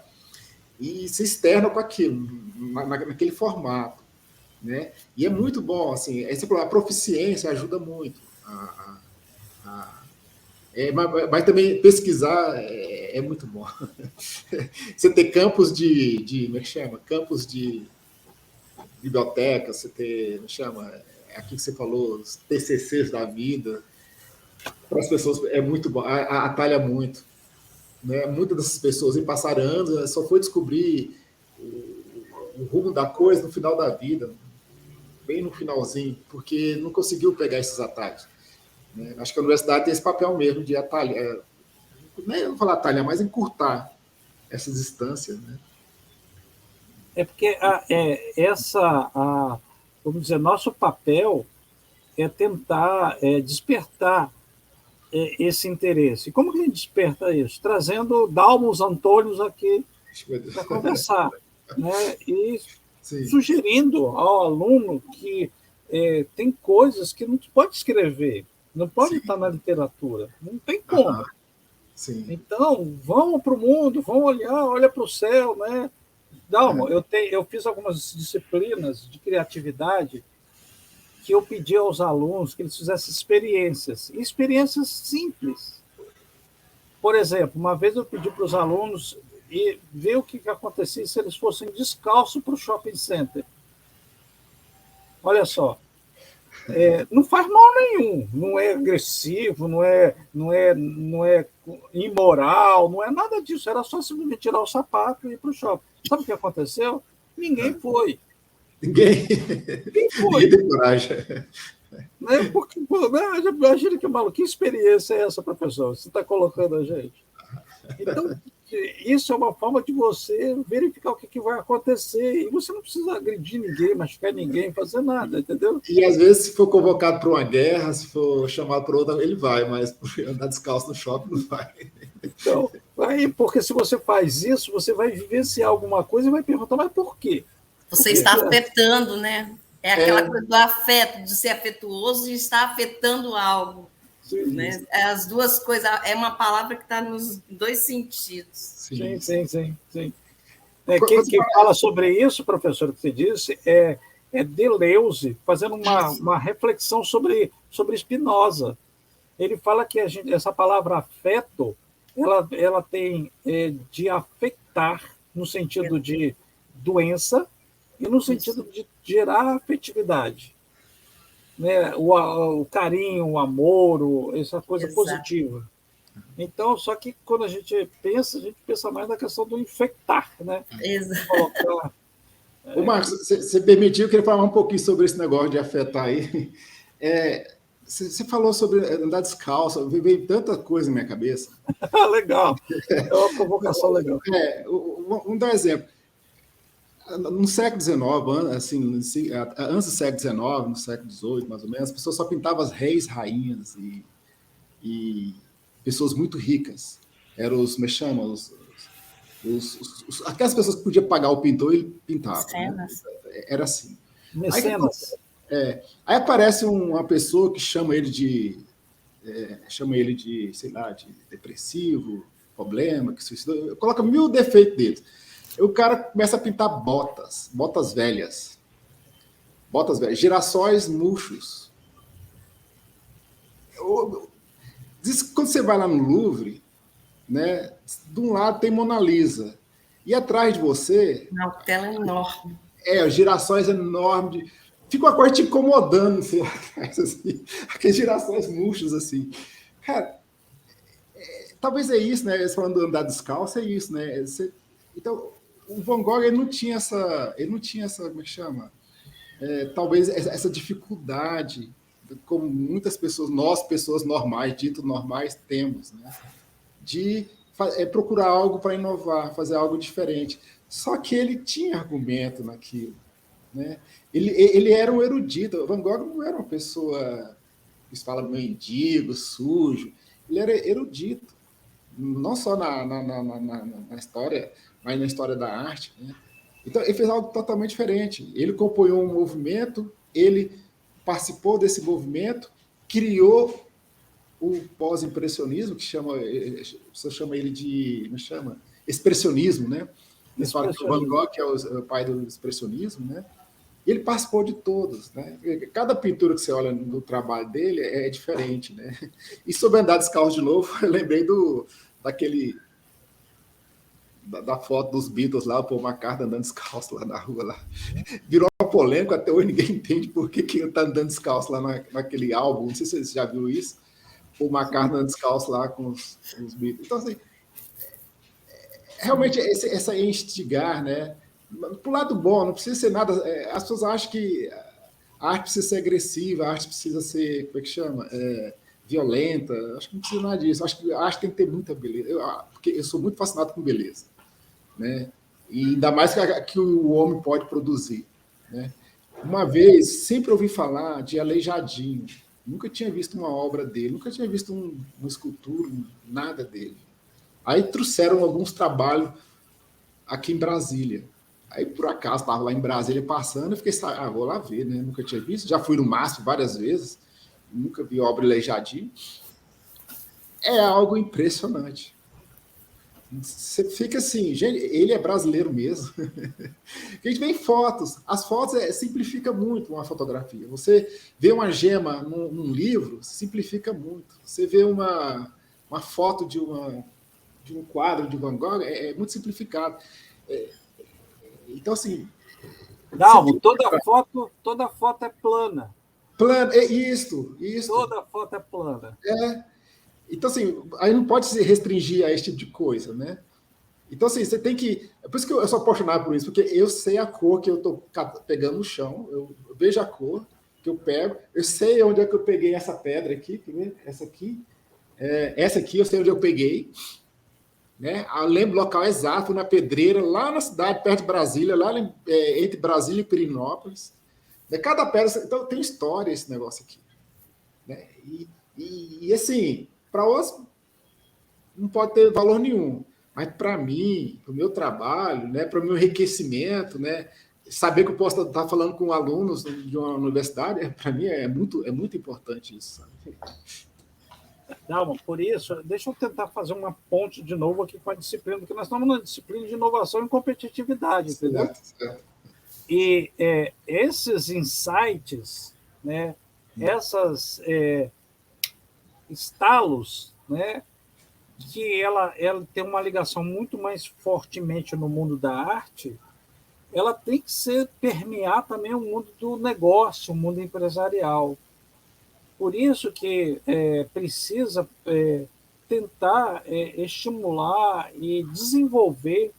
S1: E se externa com aquilo, naquele formato, né? E é muito bom, assim, a proficiência ajuda muito mas também pesquisar é muito bom. Você ter campos como é que chama? Campos de biblioteca, você ter, como chama? Aqui que você falou, os TCCs da vida, para as pessoas é muito bom, atalha muito. Né? Muitas dessas pessoas passaram anos, só foi descobrir o rumo da coisa no final da vida, bem no finalzinho, porque não conseguiu pegar esses atalhos. Né? Acho que a universidade tem esse papel mesmo de atalhar, não vou falar atalhar, mas encurtar essas distâncias. Né?
S3: É porque vamos dizer, nosso papel é tentar despertar esse interesse. Como que a gente desperta isso? Trazendo Dalmos Antônios aqui para conversar, né? E Sim. sugerindo ao aluno que tem coisas que não pode escrever, não pode Sim. estar na literatura, não tem como.
S1: Sim.
S3: Então, vão para o mundo, vão olha para o céu, né? Dalmo, eu fiz algumas disciplinas de criatividade que eu pedi aos alunos que eles fizessem experiências simples. Por exemplo, uma vez eu pedi para os alunos ver o que acontecia se eles fossem descalços para o shopping center. Olha só, não faz mal nenhum, não é agressivo, não é imoral, não é nada disso, era só simplesmente tirar o sapato e ir para o shopping. Sabe o que aconteceu? Ninguém foi.
S1: Ninguém foi. Ninguém tem coragem.
S3: Porque, imagina que maluco, que experiência é essa, professor? Você está colocando a gente. Então, isso é uma forma de você verificar o que vai acontecer. E você não precisa agredir ninguém, machucar ninguém, fazer nada, entendeu?
S1: E, às vezes, se for convocado para uma guerra, se for chamado para outra, ele vai, mas andar descalço no shopping não vai.
S3: Então, porque se você faz isso, você vai vivenciar alguma coisa e vai perguntar, mas por quê?
S2: Você está afetando, né? É aquela coisa do afeto, de ser afetuoso e estar afetando algo. Sim, né? As duas coisas, é uma palavra que está nos dois sentidos.
S3: Sim. Quem fala sobre isso, professor, que você disse, é Deleuze, fazendo uma reflexão sobre Spinoza. Ele fala que essa palavra afeto, ela tem de afetar, no sentido de doença, e no sentido de gerar afetividade, né? O carinho, o amor, essa coisa Exato. Positiva. Então, só que quando a gente pensa mais na questão do infectar, né?
S2: Exato.
S1: Colocar, Ô, Marcos, você permitiu que eu falar um pouquinho sobre esse negócio de afetar aí. Você falou sobre andar descalço, veio tanta coisa na minha cabeça.
S3: Legal. É uma provocação legal.
S1: Vamos dar um exemplo. No século XIX, assim, antes do século XIX, no século XVIII, mais ou menos, as pessoas só pintavam as reis, rainhas e pessoas muito ricas. Eram os, me chamam, aquelas pessoas que podiam pagar o pintor, ele pintava. Né? Era assim.
S3: Mecenas.
S1: Aí aparece uma pessoa que chama ele de, sei lá, de depressivo, problema, que suicidou, coloca 1000 defeitos deles. O cara começa a pintar botas velhas, girassóis murchos. Diz que quando você vai lá no Louvre, né, de um lado tem Mona Lisa, e atrás de você...
S2: Uma tela enorme.
S1: Girassóis enormes, fica uma coisa te incomodando, assim, atrás, assim, aqueles girassóis murchos, assim. Cara, talvez é isso, né, falando de andar descalço, é isso, né, então... O Van Gogh ele não tinha essa, como é que chama? Talvez essa dificuldade, como muitas pessoas, nós, pessoas normais, ditas normais, temos, né? De procurar algo para inovar, fazer algo diferente. Só que ele tinha argumento naquilo, né? Ele era um erudito. O Van Gogh não era uma pessoa que se fala mendigo, sujo. Ele era erudito, não só na história, mas na história da arte, né? Então, ele fez algo totalmente diferente. Ele compôs um movimento, ele participou desse movimento, criou o pós-impressionismo, que você chama ele de... Como chama? Expressionismo, né? Eles falam que o Van Gogh é o pai do expressionismo, né? E ele participou de todos, né? Cada pintura que você olha no trabalho dele é diferente, né? E sobre andar descalço de novo, eu lembrei da foto dos Beatles lá, o Paul McCartney andando descalço lá na rua. Lá. Virou uma polêmica, até hoje ninguém entende por que ele está andando descalço lá naquele álbum. Não sei se você já viu isso. Paul McCartney andando descalço lá com os Beatles. Então, assim, realmente, essa instigar, né? Pro lado bom, não precisa ser nada... as pessoas acham que a arte precisa ser agressiva, a arte precisa ser, como é que chama? Violenta. Acho que não precisa nada disso. Acho que a arte tem que ter muita beleza. Porque eu sou muito fascinado com beleza. Né? E ainda mais que o homem pode produzir. Né? Uma vez, sempre ouvi falar de Aleijadinho. Nunca tinha visto uma obra dele, nunca tinha visto uma escultura, nada dele. Aí trouxeram alguns trabalhos aqui em Brasília. Aí, por acaso, estava lá em Brasília passando, eu fiquei, vou lá ver, né? Nunca tinha visto. Já fui no MASP várias vezes, nunca vi obra Aleijadinho. É algo impressionante. Você fica assim, gente, ele é brasileiro mesmo. A gente vê em fotos. As fotos simplifica muito uma fotografia. Você vê uma gema num livro, simplifica muito. Você vê uma foto de um quadro de Van Gogh, é muito simplificado. Então, assim...
S3: Dalmo, toda foto é plana.
S1: Plana, isso.
S3: Toda foto é plana.
S1: Então, assim, aí não pode se restringir a esse tipo de coisa, né? Então, assim, você tem que... É por isso que eu sou apaixonado por isso, porque eu sei a cor que eu estou pegando no chão, eu vejo a cor que eu pego, eu sei onde é que eu peguei essa pedra aqui, essa aqui eu sei onde eu peguei, né? Eu lembro o local exato, na Pedreira, lá na cidade, perto de Brasília, lá entre Brasília e Pirinópolis. Cada pedra... Então, tem história esse negócio aqui. Né? E assim, para outros, não pode ter valor nenhum. Mas para mim, para o meu trabalho, né, para o meu enriquecimento, né, saber que eu posso estar falando com alunos de uma universidade, para mim é muito importante isso. Sabe?
S3: Dalmo, por isso, deixa eu tentar fazer uma ponte de novo aqui com a disciplina, porque nós estamos na disciplina de inovação e competitividade, entendeu?
S1: Certo.
S3: E esses insights, né, essas estalos, né, que ela tem uma ligação muito mais fortemente no mundo da arte, ela tem que permear também o mundo do negócio, o mundo empresarial. Por isso que precisa tentar estimular e desenvolver,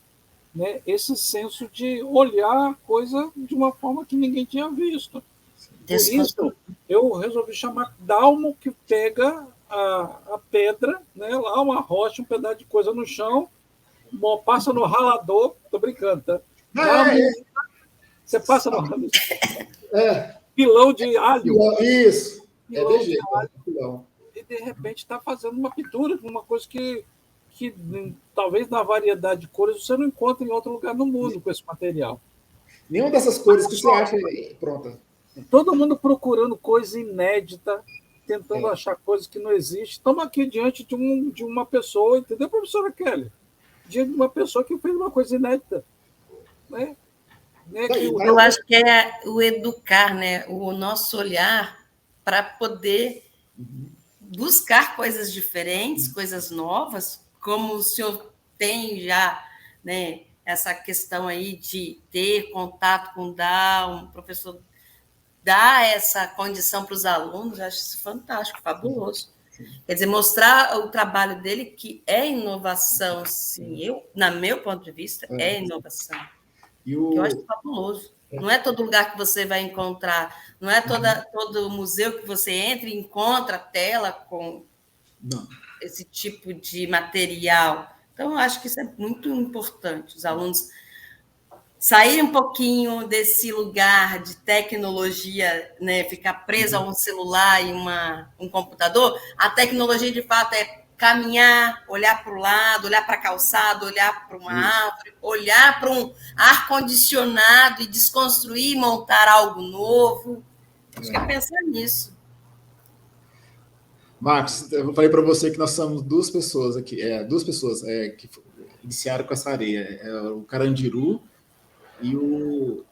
S3: né, esse senso de olhar a coisa de uma forma que ninguém tinha visto. Por isso, eu resolvi chamar Dalmo, que pega a pedra, né, lá uma rocha, um pedaço de coisa no chão, passa no ralador, tô brincando, tá? Você passa no ralador. Pilão de alho.
S1: Isso. Pilão de alho.
S3: E, de repente, está fazendo uma pintura, uma coisa que talvez na variedade de cores você não encontre em outro lugar no mundo com esse material.
S1: Nenhuma dessas cores que você acha pronta.
S3: Todo mundo procurando coisa inédita, tentando achar coisas que não existem. Estamos aqui diante de uma pessoa, entendeu, professora Kelly? Diante de uma pessoa que fez uma coisa inédita. Né?
S2: Eu acho que é o educar, né? O nosso olhar para poder buscar coisas diferentes, coisas novas, como o senhor tem já, né, essa questão aí de ter contato com um professor dar essa condição para os alunos, eu acho isso fantástico, fabuloso. Quer dizer, mostrar o trabalho dele, que é inovação, sim, na meu ponto de vista, é inovação. Eu acho fabuloso. Não é todo lugar que você vai encontrar, não é todo museu que você entra e encontra tela com esse tipo de material. Então, eu acho que isso é muito importante, os alunos sair um pouquinho desse lugar de tecnologia, né, ficar preso a um celular e um computador. A tecnologia, de fato, é caminhar, olhar para o lado, olhar para a calçada, olhar para uma árvore, olhar para um ar-condicionado e desconstruir e montar algo novo. Acho que é pensar nisso.
S1: Marcos, eu falei para você que nós somos duas pessoas aqui, que iniciaram com essa areia, o Carandiru e o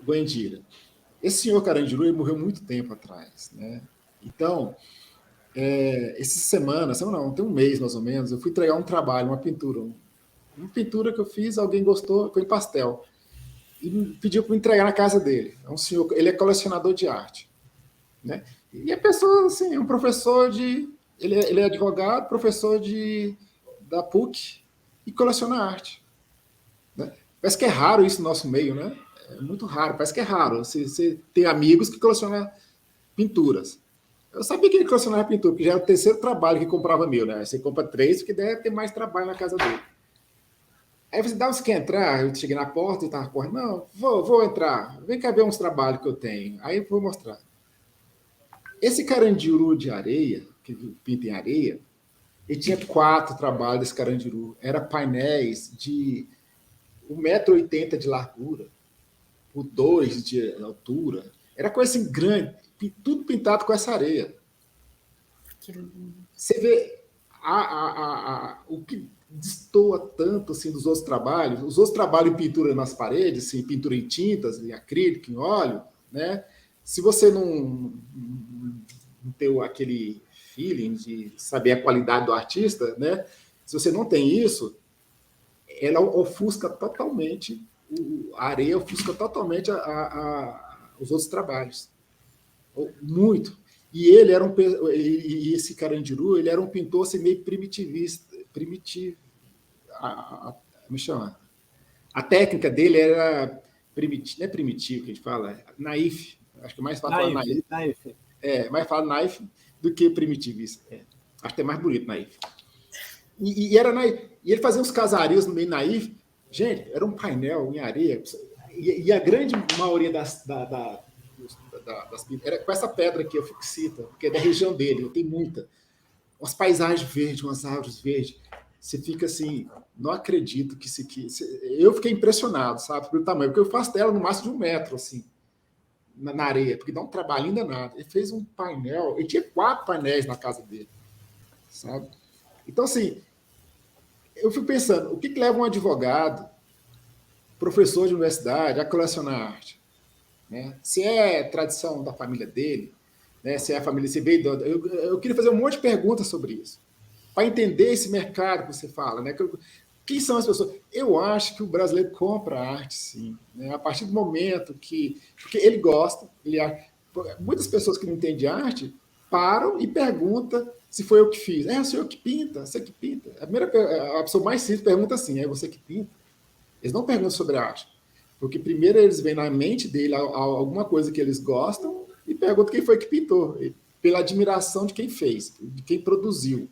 S1: Goendira. Esse senhor Carandiru ele morreu muito tempo atrás, né? Então, essa semana não, tem um mês mais ou menos, eu fui entregar um trabalho, uma pintura que eu fiz, alguém gostou, foi em pastel, e me pediu para entregar na casa dele. É um senhor, ele é colecionador de arte, né? E a pessoa, assim, é um professor ele é advogado, professor da PUC e coleciona arte. Né? Parece que é raro isso no nosso meio, né? É muito raro, parece que é raro. Você tem amigos que colecionam pinturas. Eu sabia que ele colecionava pintura, porque já era o terceiro trabalho que comprava meu, né? Você compra 3, porque deve ter mais trabalho na casa dele. Aí você dá, você quer entrar? Eu cheguei na porta e estava correndo. Não, vou entrar. Vem cá ver uns trabalhos que eu tenho. Aí eu vou mostrar. Esse Carandiru de areia, que pinta em areia, ele tinha 4 trabalhos desse Carandiru. Era painéis de 1,80 m de largura, por 2 de altura. Era coisa assim grande, tudo pintado com essa areia. Você vê o que destoa tanto assim, dos outros trabalhos. Os outros trabalhos em pintura nas paredes, assim, pintura em tintas, em acrílico, em óleo, né? Se você não ter aquele feeling de saber a qualidade do artista, né? Se você não tem isso, ela ofusca totalmente, a areia ofusca totalmente os outros trabalhos. Muito. E ele era esse Carandiru, ele era um pintor assim, meio primitivista, me chama. A técnica dele era não é primitivo que a gente fala, naif. Acho que mais fácil falar naif. Mais fala naif do que primitivista. Acho que é mais bonito naif. E era naif. E ele fazia uns casarios no meio naif. Gente, era um painel em areia. E a grande maioria das era com essa pedra aqui, a fucsita, porque é da região dele, tem muita. Umas paisagens verdes, umas árvores verdes. Você fica assim, não acredito que isso aqui... Eu fiquei impressionado, sabe, pelo tamanho, porque eu faço dela no máximo de 1 metro, assim, na areia, porque dá um trabalhinho danado. Ele fez um painel, ele tinha 4 painéis na casa dele, sabe? Então, assim, eu fico pensando, o que leva um advogado, professor de universidade, a colecionar arte? Né? Se é tradição da família dele, né? Se é a família... Se veio eu queria fazer um monte de perguntas sobre isso, para entender esse mercado que você fala, né? Quem são as pessoas? Eu acho que o brasileiro compra arte, sim, né? A partir do momento que... Porque ele gosta, muitas pessoas que não entendem arte param e perguntam se foi eu que fiz. É o senhor que pinta? Você que pinta? A pessoa mais simples pergunta assim, é você que pinta? Eles não perguntam sobre a arte, porque primeiro eles veem na mente dele alguma coisa que eles gostam e perguntam quem foi que pintou, pela admiração de quem fez, de quem produziu,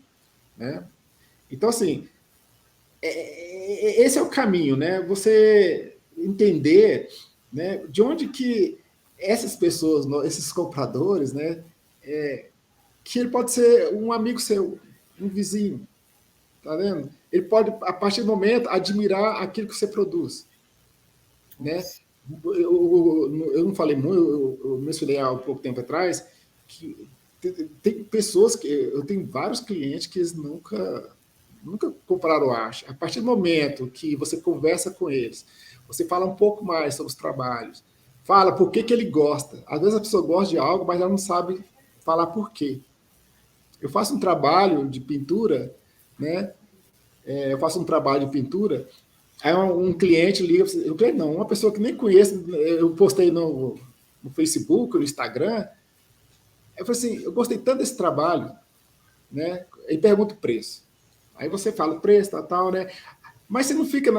S1: né? Então, assim, esse é o caminho, né? Você entender, né, de onde que essas pessoas, esses compradores, né, que ele pode ser um amigo seu, um vizinho, tá vendo? Ele pode, a partir do momento, admirar aquilo que você produz, né? Eu não falei muito, eu mencionei há um pouco tempo atrás que tem pessoas que... Eu tenho vários clientes que eles nunca compraram arte. A partir do momento que você conversa com eles, você fala um pouco mais sobre os trabalhos, fala por que ele gosta. Às vezes a pessoa gosta de algo, mas ela não sabe falar por quê. Eu faço um trabalho de pintura, né? Aí um cliente liga, uma pessoa que nem conheço, eu postei no Facebook, no Instagram, eu falei assim, eu gostei tanto desse trabalho, né? E pergunta o preço. Aí você fala o preço, tal, né? Mas você não fica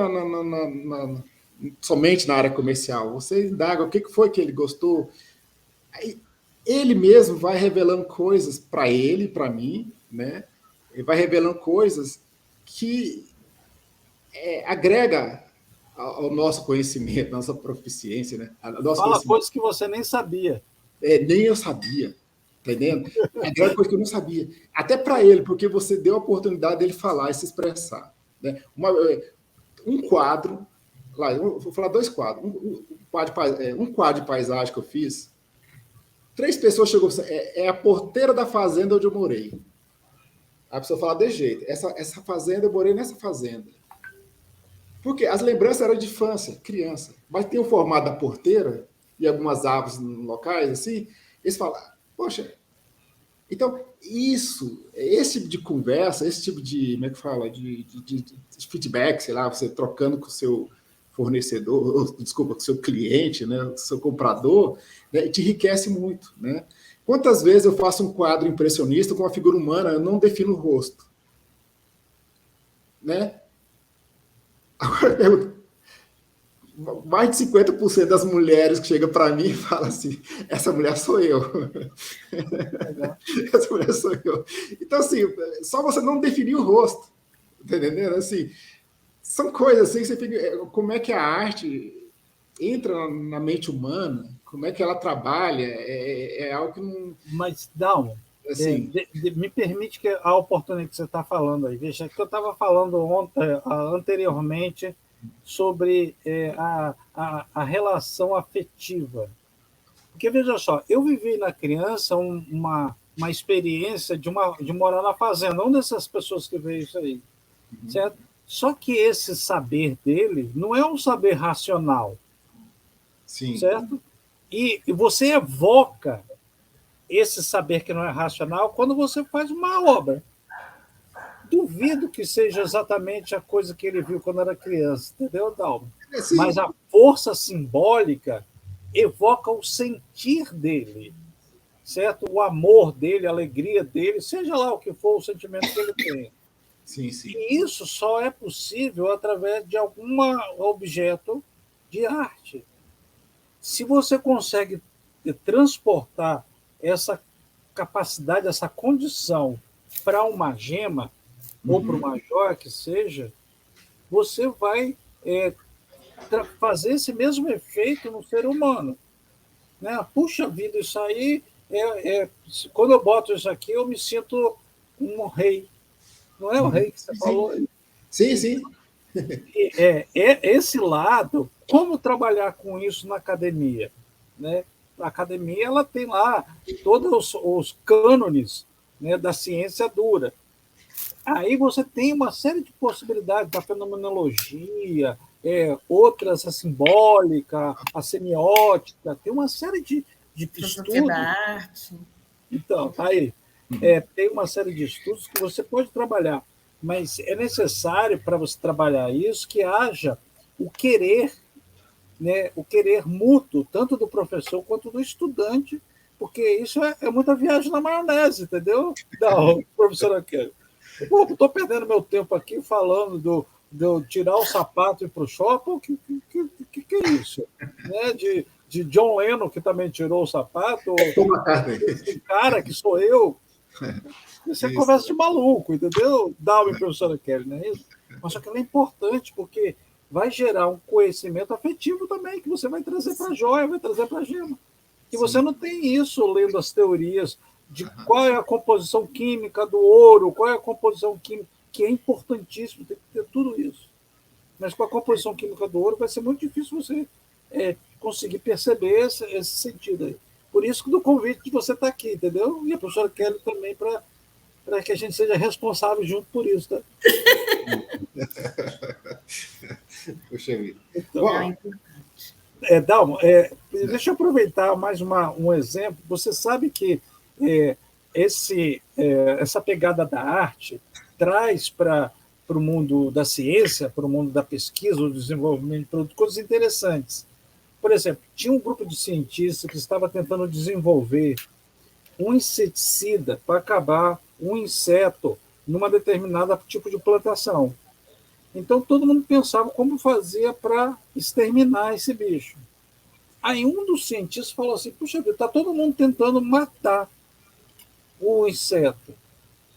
S1: somente na área comercial, você indaga o que foi que ele gostou. Aí ele mesmo vai revelando coisas para ele, para mim, né? Ele vai revelando coisas que agrega ao nosso conhecimento, à nossa proficiência, né?
S3: Fala coisas que você nem sabia.
S1: Nem eu sabia, tá entendendo? Agrega coisa que eu não sabia. Até para ele, porque você deu a oportunidade dele falar e se expressar, né? Um quadro, vou falar 2 quadros. Um quadro de paisagem que eu fiz, 3 pessoas chegou, é a porteira da fazenda onde eu morei. A pessoa fala desse jeito, essa fazenda, eu morei nessa fazenda. Porque as lembranças eram de infância, criança. Mas tem o formato da porteira e algumas árvores locais, assim, eles falam, poxa, então, esse tipo de conversa, esse tipo de, como é que fala, de feedback, sei lá, você trocando com o seu fornecedor, desculpa, com o seu cliente, né, com o seu comprador, né, te enriquece muito, né? Quantas vezes eu faço um quadro impressionista com uma figura humana, eu não defino o rosto, né? Agora eu pergunto, mais de 50% das mulheres que chegam para mim e falam assim, essa mulher sou eu. Essa mulher sou eu. Então, assim, só você não definir o rosto, tá entendendo? Assim, são coisas assim que você fica... Como é que a arte entra na mente humana, como é que ela trabalha, é algo que não...
S3: Mas, Dalmo, assim, me permite que a oportunidade que você está falando aí, veja, que eu estava falando anteriormente sobre a relação afetiva. Porque, veja só, eu vivi na criança uma experiência de morar na fazenda, uma dessas pessoas que veio isso aí, certo? Só que esse saber dele não é um saber racional,
S1: Sim.
S3: Certo? E você evoca esse saber que não é racional quando você faz uma obra. Duvido que seja exatamente a coisa que ele viu quando era criança, entendeu, Dalmo? Mas a força simbólica evoca o sentir dele, certo? O amor dele, a alegria dele, seja lá o que for o sentimento que ele tem.
S1: Sim, sim.
S3: E isso só é possível através de algum objeto de arte. Se você consegue transportar essa capacidade, essa condição para uma gema, ou para uma joia que seja, você vai fazer esse mesmo efeito no ser humano. Né? Puxa vida, isso aí, quando eu boto isso aqui, eu me sinto um rei. Não é o rei que você falou?
S1: Sim, sim.
S3: Esse lado, como trabalhar com isso na academia? Né? A academia ela tem lá todos os cânones, né, da ciência dura. Aí você tem uma série de possibilidades da fenomenologia, outras, a simbólica, a semiótica, tem uma série de estudos.
S2: Da arte.
S3: Então, tá aí. Tem uma série de estudos que você pode trabalhar, mas é necessário, para você trabalhar isso, que haja o querer, né, o querer mútuo, tanto do professor quanto do estudante, porque isso é muita viagem na maionese, entendeu? Não, professora Kelly. Estou perdendo meu tempo aqui falando de tirar o sapato e ir para o shopping. O que é isso? Né? De John Lennon, que também tirou o sapato, esse cara que sou eu. Isso é conversa de maluco, entendeu? Dá-me, professora Kelly, não é isso? Mas só que ela é importante, porque vai gerar um conhecimento afetivo também, que você vai trazer para a joia, vai trazer para a gema. E você não tem isso lendo as teorias de qual é a composição química do ouro, qual é a composição química, que é importantíssimo, tem que ter tudo isso. Mas com a composição química do ouro vai ser muito difícil você conseguir perceber esse sentido aí. Por isso que do convite de você estar aqui, entendeu? E a professora Kelly também, para que a gente seja responsável junto por isso, tá?
S1: Puxa vida.
S3: Então, Dalmo, deixa eu aproveitar mais um exemplo. Você sabe que essa pegada da arte traz para o mundo da ciência, para o mundo da pesquisa, o desenvolvimento de produtos, coisas interessantes. Por exemplo, tinha um grupo de cientistas que estava tentando desenvolver um inseticida para acabar um inseto numa determinada tipo de plantação. Então, todo mundo pensava como fazia para exterminar esse bicho. Aí um dos cientistas falou assim, puxa vida, está todo mundo tentando matar o inseto.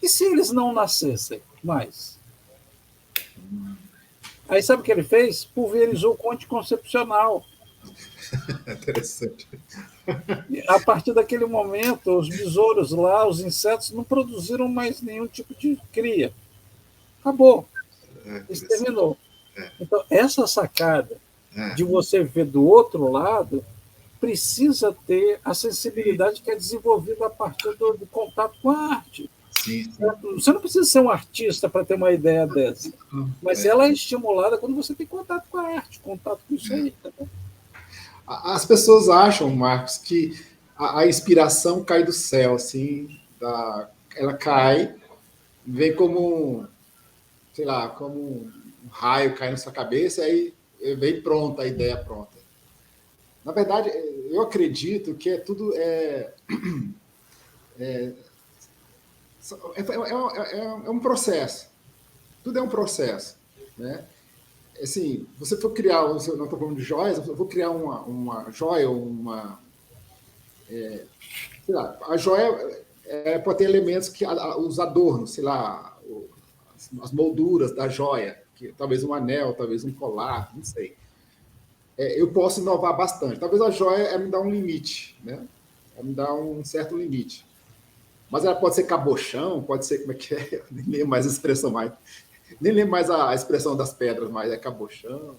S3: E se eles não nascessem mais? Aí sabe o que ele fez? Pulverizou o anticoncepcional.
S1: Interessante.
S3: A partir daquele momento, os besouros lá, os insetos, não produziram mais nenhum tipo de cria. Acabou. Exterminou. Então, essa sacada de você ver do outro lado precisa ter a sensibilidade que é desenvolvida a partir do contato com a arte.
S1: Sim.
S3: Você não precisa ser um artista para ter uma ideia dessa, mas ela é estimulada quando você tem contato com a arte, contato com isso aí.
S1: As pessoas acham, Marcos, que a inspiração cai do céu, assim, ela cai, vem como, sei lá, como um raio cai na sua cabeça, aí vem pronta, a ideia pronta. Na verdade, eu acredito que tudo é um processo. Tudo é um processo, né? Assim, você for criar, não estou falando de joias, eu vou criar uma joia, sei lá, a joia pode ter elementos que os adornos, sei lá, as molduras da joia, que talvez um anel, talvez um colar, não sei. eu posso inovar bastante. Talvez a joia me dá um limite, né? Me dá um certo limite. Mas ela pode ser cabochão, pode ser, como é que é? Nem lembro mais a expressão mais. Nem lembro mais a expressão das pedras, mas é cabochão.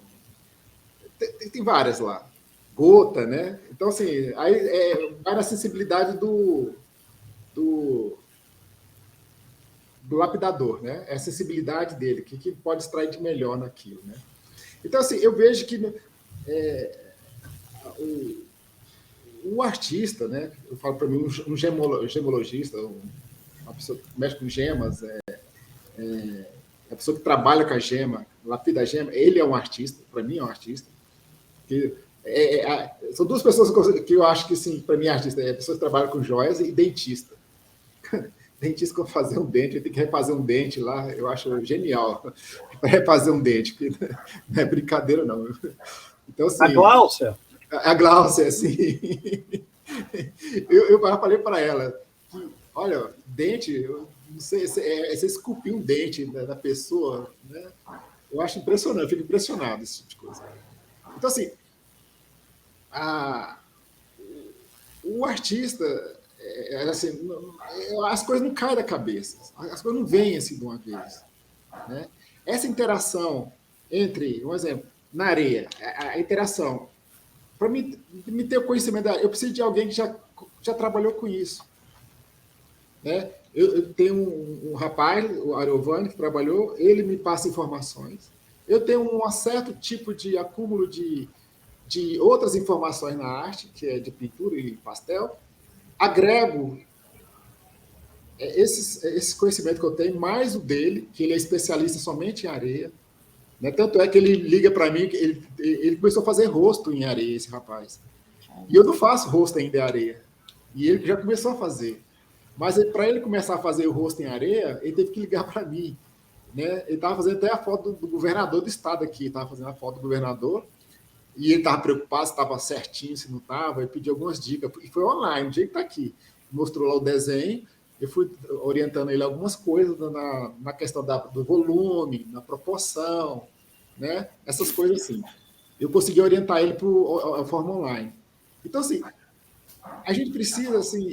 S1: Tem várias lá. Gota, né? Então, assim, aí vai na sensibilidade do lapidador, né? É a sensibilidade dele, que pode extrair de melhor naquilo, né? Então, assim, eu vejo que o artista, né? Eu falo para mim, um gemologista, uma pessoa que mexe com gemas, a pessoa que trabalha com a gema, lapida a gema, ele é um artista, para mim é um artista. São duas pessoas que eu acho que, sim, para mim é artista, pessoas que trabalham com joias e dentista. Dentista que vai fazer um dente, tem que refazer um dente lá, eu acho genial para refazer um dente, porque não é brincadeira, não. Então, assim,
S3: a Gláucia?
S1: A Gláucia, assim. Eu falei para ela que, olha, dente, eu não sei, você esculpir um dente da pessoa, né? Eu acho impressionante, eu fico impressionado esse tipo de coisa. Então, assim, o artista, assim, as coisas não caem da cabeça, as coisas não vêm assim de uma vez, né? Essa interação entre, um exemplo, na areia, a interação, para me ter o conhecimento, eu preciso de alguém que já trabalhou com isso, né? Eu tenho um rapaz, o Ariovani, que trabalhou, ele me passa informações, eu tenho um certo tipo de acúmulo de outras informações na arte, que é de pintura e pastel, agrego esse conhecimento que eu tenho, mais o dele, que ele é especialista somente em areia, né? Tanto é que ele liga para mim, que ele começou a fazer rosto em areia, esse rapaz. E eu não faço rosto ainda em areia. E ele já começou a fazer. Mas para ele começar a fazer o rosto em areia, ele teve que ligar para mim, né? Ele estava fazendo até a foto do governador do estado aqui, estava fazendo a foto do governador, e ele estava preocupado se estava certinho, se não estava, ele pediu algumas dicas, e foi online, o dia que está aqui. Mostrou lá o desenho, eu fui orientando ele algumas coisas na questão do volume, na proporção, né? Essas coisas assim. Eu consegui orientar ele para a forma online. Então, assim, a gente precisa assim,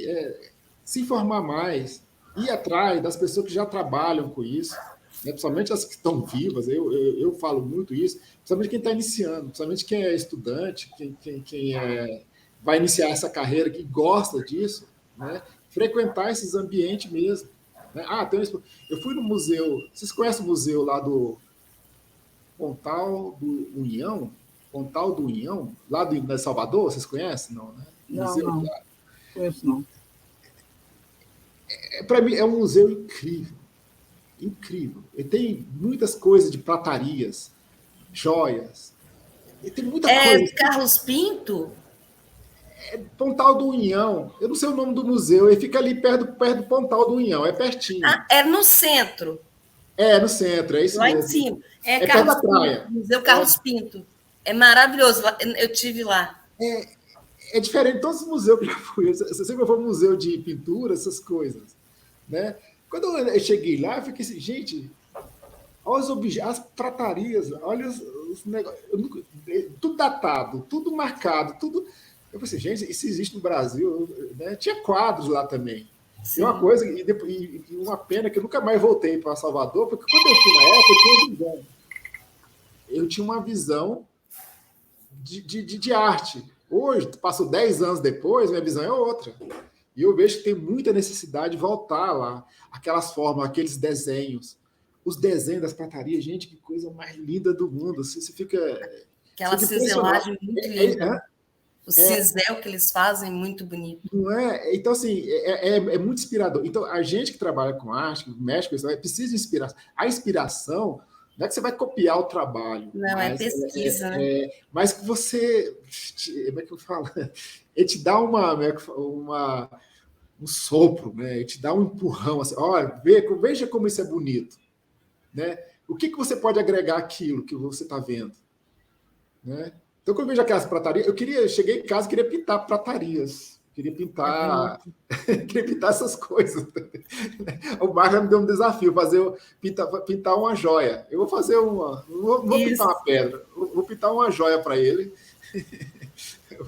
S1: se informar mais, ir atrás das pessoas que já trabalham com isso, né? Principalmente as que estão vivas, eu falo muito isso, principalmente quem está iniciando, principalmente quem é estudante, quem vai iniciar essa carreira, que gosta disso, né? Frequentar esses ambientes mesmo, né? Eu fui no museu, vocês conhecem o museu lá do Pontal do União? Pontal do União, lá de Salvador, vocês conhecem? Não, né?
S3: Não conheço, não.
S1: Para mim, é um museu incrível. Incrível. Ele tem muitas coisas de pratarias, joias. Ele tem muita coisa.
S2: Carlos Pinto?
S1: Pontal do União. Eu não sei o nome do museu. Ele fica ali perto do Pontal do União. É pertinho.
S2: É no centro.
S1: No centro. É isso
S2: lá
S1: mesmo.
S2: Em cima.
S1: É perto da praia.
S2: Museu Carlos Pinto. É maravilhoso. Eu estive lá.
S1: É diferente de todos os museus que eu já fui. Você sempre foi museu de pintura, essas coisas, né? Quando eu cheguei lá, eu fiquei assim, gente, olha os objetos, as pratarias, olha os negócios, tudo datado, tudo marcado, tudo. Eu pensei, gente, isso existe no Brasil, né? Tinha quadros lá também. Sim. E uma coisa, e uma pena que eu nunca mais voltei para Salvador, porque quando eu fui na época, eu tinha uma visão de arte. Hoje, passou 10 anos depois, minha visão é outra. E eu vejo que tem muita necessidade de voltar lá. Aquelas formas, aqueles desenhos. Os desenhos das pratarias, gente, que coisa mais linda do mundo. Você fica...
S2: Aquela ciselagem muito linda. O cisel que eles fazem, muito bonito.
S1: Não é? Então, assim, é muito inspirador. Então, a gente que trabalha com arte, que mexe com isso, precisa de inspiração. A inspiração não é que você vai copiar o trabalho.
S2: Não, mas, é pesquisa, né?
S1: Mas que você... Como é que eu falo? Ele te dá um sopro, né? Ele te dá um empurrão. Assim, olha, veja como isso é bonito. Né? O que você pode agregar àquilo que você está vendo? Né? Então, quando eu vejo aquelas pratarias, cheguei em casa e queria pintar pratarias. Queria pintar essas coisas. O Marcos me deu um desafio, pintar uma joia. Eu vou fazer uma. Não vou pintar uma pedra, vou pintar uma joia para ele.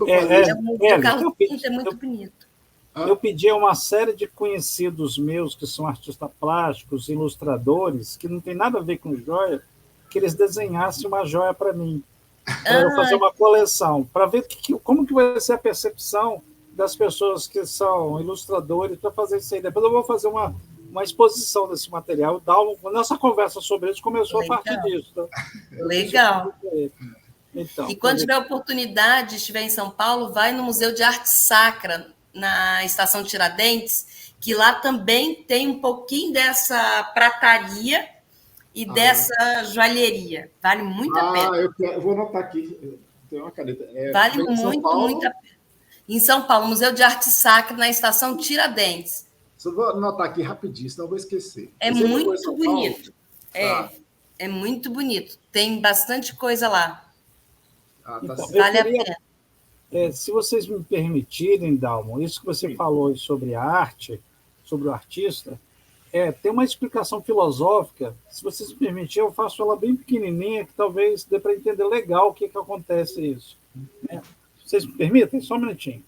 S2: É muito bonito.
S3: Eu pedi a uma série de conhecidos meus que são artistas plásticos, ilustradores, que não tem nada a ver com joia, que eles desenhassem uma joia para mim, para eu fazer uma coleção, para ver como que vai ser a percepção das pessoas que são ilustradores para fazer isso aí. Depois eu vou fazer uma exposição desse material. Nossa conversa sobre isso começou a partir disso. Tá?
S2: Legal. Então, e quando tiver oportunidade, estiver em São Paulo, vai no Museu de Arte Sacra, na Estação Tiradentes, que lá também tem um pouquinho dessa prataria e dessa joalheria. Vale muito a pena.
S1: Eu vou anotar aqui. Tem uma caneta.
S2: Vale muito a pena. Em São Paulo, Museu de Arte Sacra, na Estação Tiradentes.
S1: Só vou anotar aqui rapidinho, senão eu vou esquecer.
S2: É muito bonito. É muito bonito. Tem bastante coisa lá.
S1: Tá
S3: então,
S2: vale a pena.
S3: Se vocês me permitirem, Dalmo, isso que você falou sobre a arte, sobre o artista, tem uma explicação filosófica. Se vocês me permitirem, eu faço ela bem pequenininha, que talvez dê para entender legal o que acontece isso. Vocês me permitem? Só um minutinho.